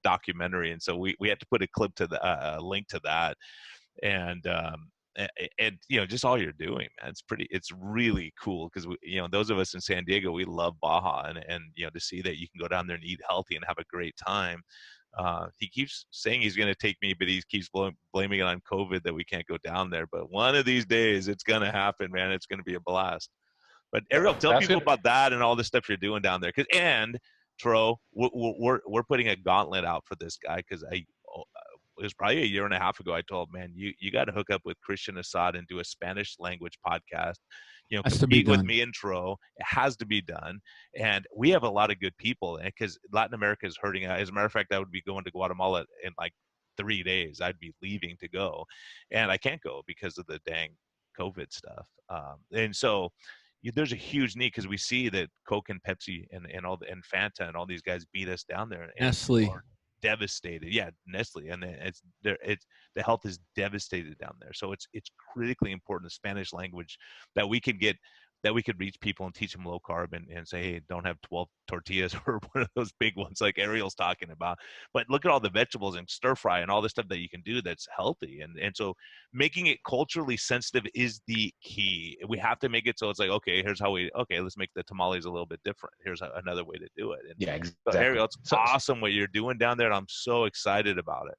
A: documentary, and so we had to put a clip to the link to that, and just all you're doing, man, it's really cool because those of us in San Diego, we love Baja, and to see that you can go down there and eat healthy and have a great time. He keeps saying he's going to take me, but he keeps blaming it on COVID that we can't go down there. But one of these days, it's going to happen, man. It's going to be a blast. But Ariel, tell
C: That's
A: people
C: it.
A: about that and all the stuff you're doing down there. And Tro, we're putting a gauntlet out for this guy because it was probably a year and a half ago. I told him, man, you got to hook up with Christian Assad and do a Spanish language podcast.
B: Has to be
A: Compete with
B: done.
A: me and Tro. It has to be done. And we have a lot of good people because Latin America is hurting. As a matter of fact, I would be going to Guatemala in like 3 days. I'd be leaving to go, and I can't go because of the dang COVID stuff. And so there's a huge need because we see that Coke and Pepsi and Fanta and all these guys beat us down there and
B: Nestle.
A: are devastated. Yeah, Nestle, and it's the health is devastated down there. So it's critically important, the Spanish language, that we could reach people and teach them low carb and say, hey, don't have 12 tortillas or one of those big ones like Ariel's talking about. But look at all the vegetables and stir fry and all the stuff that you can do that's healthy. And so making it culturally sensitive is the key. We have to make it so it's like, okay, let's make the tamales a little bit different. Here's another way to do it. And
C: Yeah,
A: so
C: exactly.
A: Ariel, it's
C: So,
A: awesome what you're doing down there, and I'm so excited about it.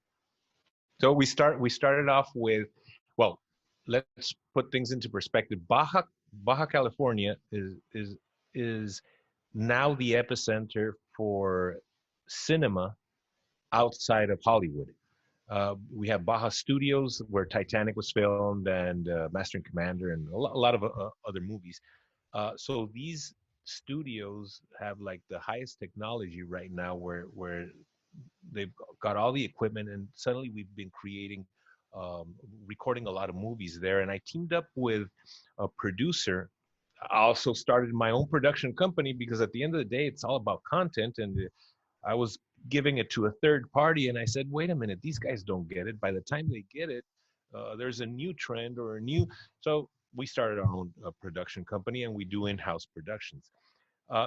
C: so we started off with, well, let's put things into perspective. Baja California is now the epicenter for cinema outside of Hollywood. We have Baja Studios where Titanic was filmed, and Master and Commander, and a lot of other movies. So these studios have like the highest technology right now, where they've got all the equipment, and suddenly we've been recording a lot of movies there. And I teamed up with a producer. I also started my own production company because at the end of the day, it's all about content. And I was giving it to a third party, and I said, wait a minute, these guys don't get it. By the time they get it, there's a new trend or a new. So we started our own production company, and we do in-house productions.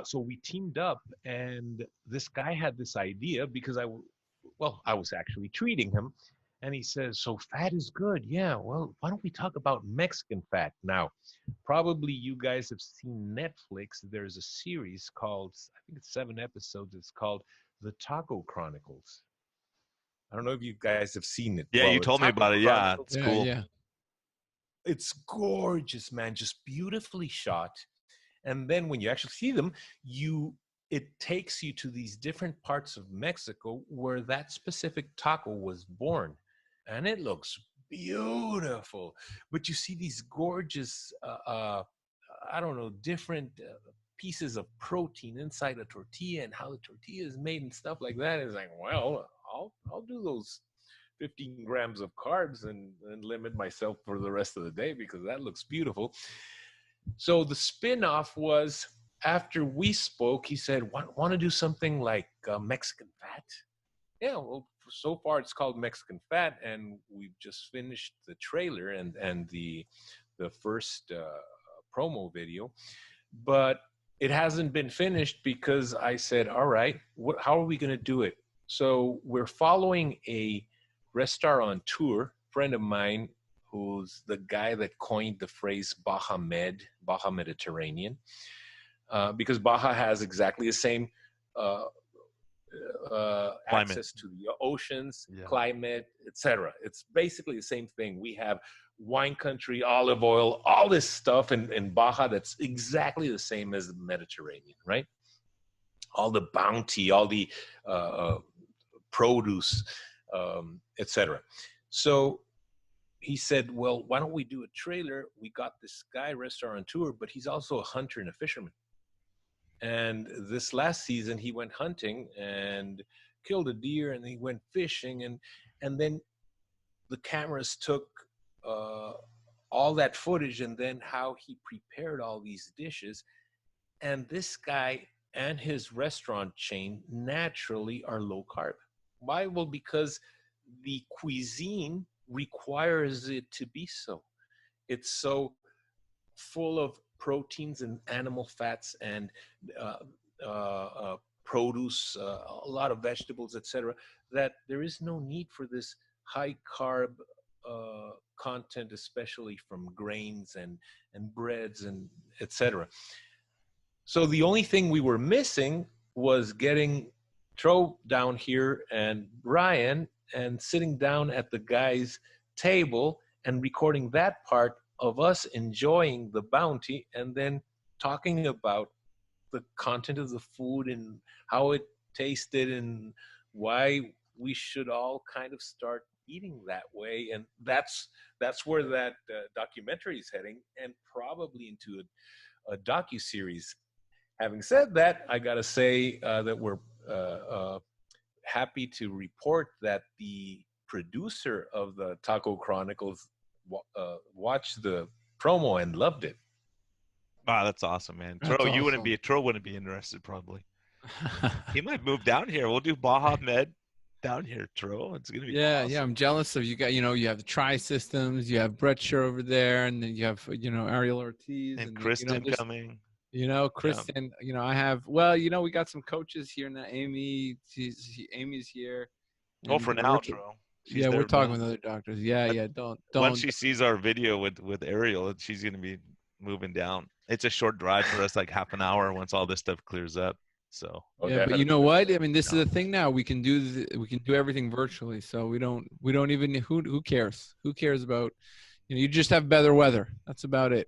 C: So we teamed up, and this guy had this idea because I was actually treating him, and he says, so fat is good. Yeah, well, why don't we talk about Mexican fat? Now, probably you guys have seen Netflix. There's a series called, I think it's 7 episodes. It's called The Taco Chronicles. I don't know if you guys have seen it.
A: Yeah,
C: Well,
A: you
C: The
A: told me
C: Taco
A: about it. Yeah,
C: Chronicles,
A: it's cool.
B: Yeah.
C: it's gorgeous, man, just beautifully shot. And then when you actually see them, it takes you to these different parts of Mexico where that specific taco was born, and it looks beautiful. But you see these gorgeous, I don't know, different pieces of protein inside a tortilla, and how the tortilla is made and stuff like that. It's like, well, I'll do 15 grams of carbs and limit myself for the rest of the day because that looks beautiful. So the spin-off was after we spoke, he said, want to do something like Mexican fat? Yeah, well, so far it's called Mexican Fat, and we've just finished the trailer and the first promo video, but it hasn't been finished because I said, all right, how are we going to do it? So we're following a restaurateur, friend of mine, who's the guy that coined the phrase Baja Mediterranean, because Baja has exactly the same access to the oceans, climate, etc. It's basically the same thing. We have wine country, olive oil, all this stuff in Baja that's exactly the same as the Mediterranean, right? All the bounty, all the produce, etc. So he said, well, why don't we do a trailer? We got this guy, restaurateur, but he's also a hunter and a fisherman. And this last season, he went hunting and killed a deer, and he went fishing, and then the cameras took all that footage, and then how he prepared all these dishes. And this guy and his restaurant chain naturally are low carb. Why? Well, because the cuisine requires it to be so. It's so full of proteins and animal fats and produce, a lot of vegetables, etc., that there is no need for this high carb content, especially from grains and breads and etc. So the only thing we were missing was getting Tro down here and Brian and sitting down at the guy's table and recording that part of us enjoying the bounty and then talking about the content of the food and how it tasted and why we should all kind of start eating that way. And that's where that documentary is heading, and probably into a docu-series. Having said that, I gotta say that we're happy to report that the producer of the Taco Chronicles watched the promo and loved it.
A: Wow, that's awesome, man.
B: That's
A: Tro,
B: awesome.
A: Tro wouldn't be interested probably. He might move down here. We'll do Baja Med down here, Tro. It's gonna be awesome.
B: Yeah, I'm jealous of you. Got, you have the Tri Systems, you have Brett Scher over there, and then you have Ariel Ortiz
A: And Kristen coming.
B: Kristen. I have. Well, we got some coaches here now. Amy, Amy's here.
A: Oh, for now, Tro.
B: Yeah, we're talking with other doctors. Yeah. Don't.
A: Once she sees our video with Ariel, she's gonna be moving down. It's a short drive for us, like half an hour once all this stuff clears up. So
B: yeah, but you know what? I mean, this is the thing now. We can do everything virtually, so we don't even who cares? Who cares about? You just have better weather. That's about it.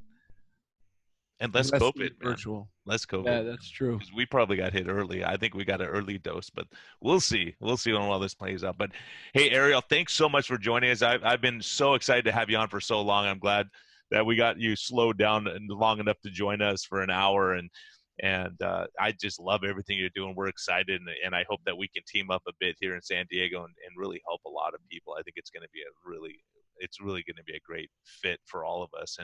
A: And less COVID,
B: virtual.
A: Less COVID.
B: Yeah, that's true.
A: Because we probably got hit early. I think we got an early dose, but we'll see. We'll see when all this plays out. But hey, Ariel, thanks so much for joining us. I've been so excited to have you on for so long. I'm glad that we got you slowed down long enough to join us for an hour. And I just love everything you're doing. We're excited, and I hope that we can team up a bit here in San Diego and really help a lot of people. I think it's going to be it's really going to be a great fit for all of us.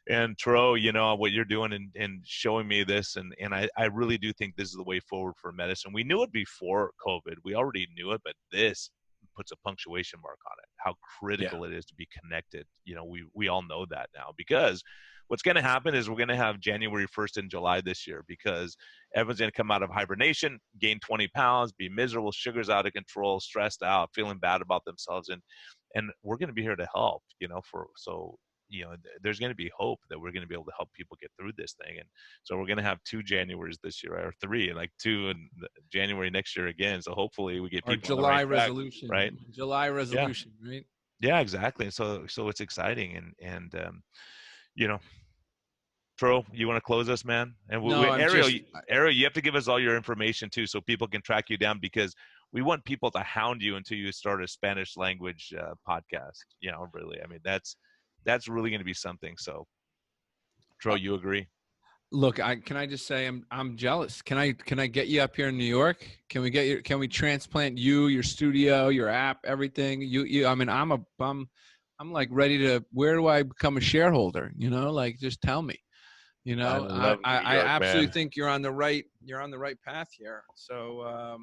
A: And Tro, what you're doing and showing me this, and I really do think this is the way forward for medicine. We knew it before COVID. We already knew it, but this puts a punctuation mark on it, how critical it is to be connected. We all know that now, because what's going to happen is we're going to have January 1st and July this year, because everyone's going to come out of hibernation, gain 20 pounds, be miserable, sugars out of control, stressed out, feeling bad about themselves. And we're going to be here to help, there's going to be hope that we're going to be able to help people get through this thing. And so we're going to have 2 Januaries this year, or 3, and 2 in January next year again. So hopefully we get people
B: July
A: on the right
B: resolution,
A: track, right?
B: July resolution, right?
A: Yeah, exactly. So it's exciting. And Tro, you want to close us, man? And Ariel, you have to give us all your information too, so people can track you down, because we want people to hound you until you start a Spanish language podcast. Really, I mean, that's really going to be something. So, Tro, you agree?
B: Look, can I just say I'm jealous. Can I get you up here in New York? Can we transplant you, your studio, your app, everything? I mean, I'm like ready to. Where do I become a shareholder? Like just tell me.
C: I love New
B: I
C: York,
B: absolutely
C: man.
B: think you're on the right path here. So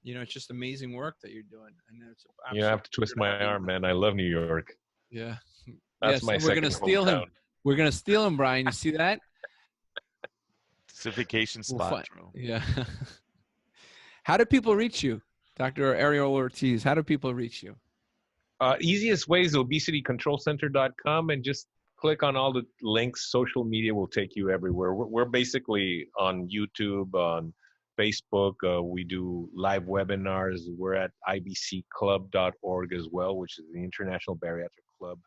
B: it's just amazing work that you're doing, and it's
C: You have to twist my arm, man. I love New York.
B: Yeah.
C: That's
B: Yes,
C: my
B: and we're gonna
C: second
B: steal
C: hometown.
B: him. We're gonna steal him, Brian. You see that?
A: It's a vacation spot, Drew.
B: Yeah. How do people reach you, Dr. Ariel Ortiz? How do people reach you?
C: Easiest way is obesitycontrolcenter.com, and just click on all the links. Social media will take you everywhere. We're basically on YouTube, on Facebook. We do live webinars. We're at ibcclub.org as well, which is the International Bariatric Club.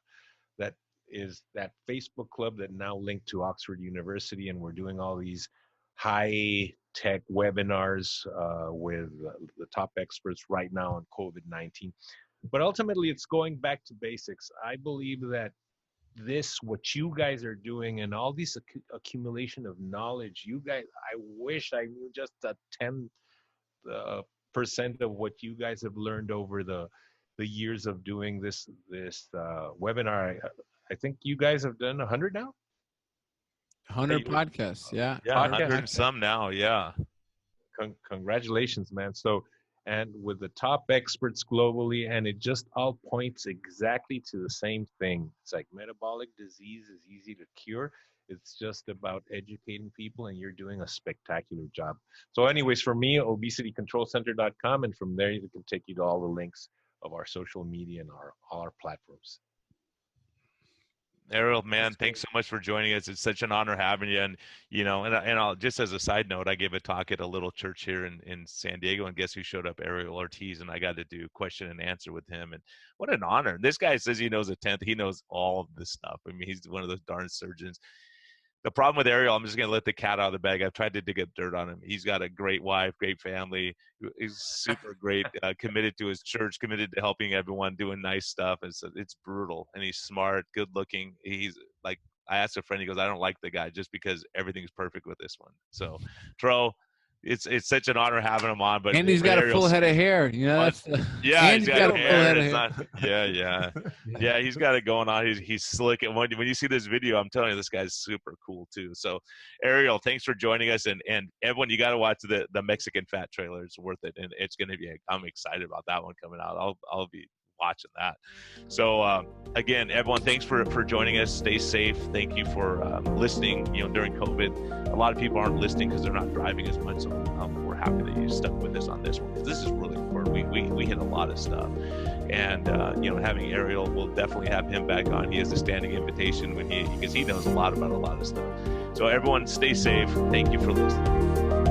C: That is that Facebook club that now linked to Oxford University, and we're doing all these high-tech webinars with the top experts right now on COVID-19. But ultimately, it's going back to basics. I believe that what you guys are doing, and all this accumulation of knowledge, you guys, I wish I knew just a 10% of what you guys have learned over the years of doing this webinar. I think you guys have done 100 now.
B: 100 podcasts, yeah.
A: Yeah, 100 and some now, yeah.
C: Congratulations, man. So, and with the top experts globally, and it just all points exactly to the same thing. It's like metabolic disease is easy to cure. It's just about educating people, and you're doing a spectacular job. So anyways, for me, obesitycontrolcenter.com, and from there, it can take you to all the links of our social media and all our platforms.
A: Ariel, man, thanks so much for joining us. It's such an honor having you. And, I'll just as a side note, I gave a talk at a little church here in San Diego, and guess who showed up? Ariel Ortiz. And I got to do question and answer with him. And what an honor. This guy says he knows a tenth. He knows all of this stuff. I mean, he's one of those darn surgeons. The problem with Ariel, I'm just going to let the cat out of the bag. I've tried to dig up dirt on him. He's got a great wife, great family. He's super great, committed to his church, committed to helping everyone, doing nice stuff. It's brutal, and he's smart, good looking. He's like, I asked a friend, he goes, I don't like the guy just because everything's perfect with this one. So, Tro, it's such an honor having him on. But
B: and he's got a full head of hair. That's
A: yeah, he's got
B: a full head of hair.
A: Yeah, he's got it going on. He's slick. And when you see this video, I'm telling you, this guy's super cool too. So, Ariel, thanks for joining us, and everyone, you got to watch the Mexican Fat trailer. It's worth it, and it's going to be. I'm excited about that one coming out. I'll be watching that. So again, everyone, thanks for joining us. Stay safe. Thank you for listening. During COVID, a lot of people aren't listening because they're not driving as much. So we're happy that you stuck with us on this one, because this is really important. We hit a lot of stuff, and having Ariel, we'll definitely have him back on. He has a standing invitation because he knows a lot about a lot of stuff. So everyone, stay safe. Thank you for listening.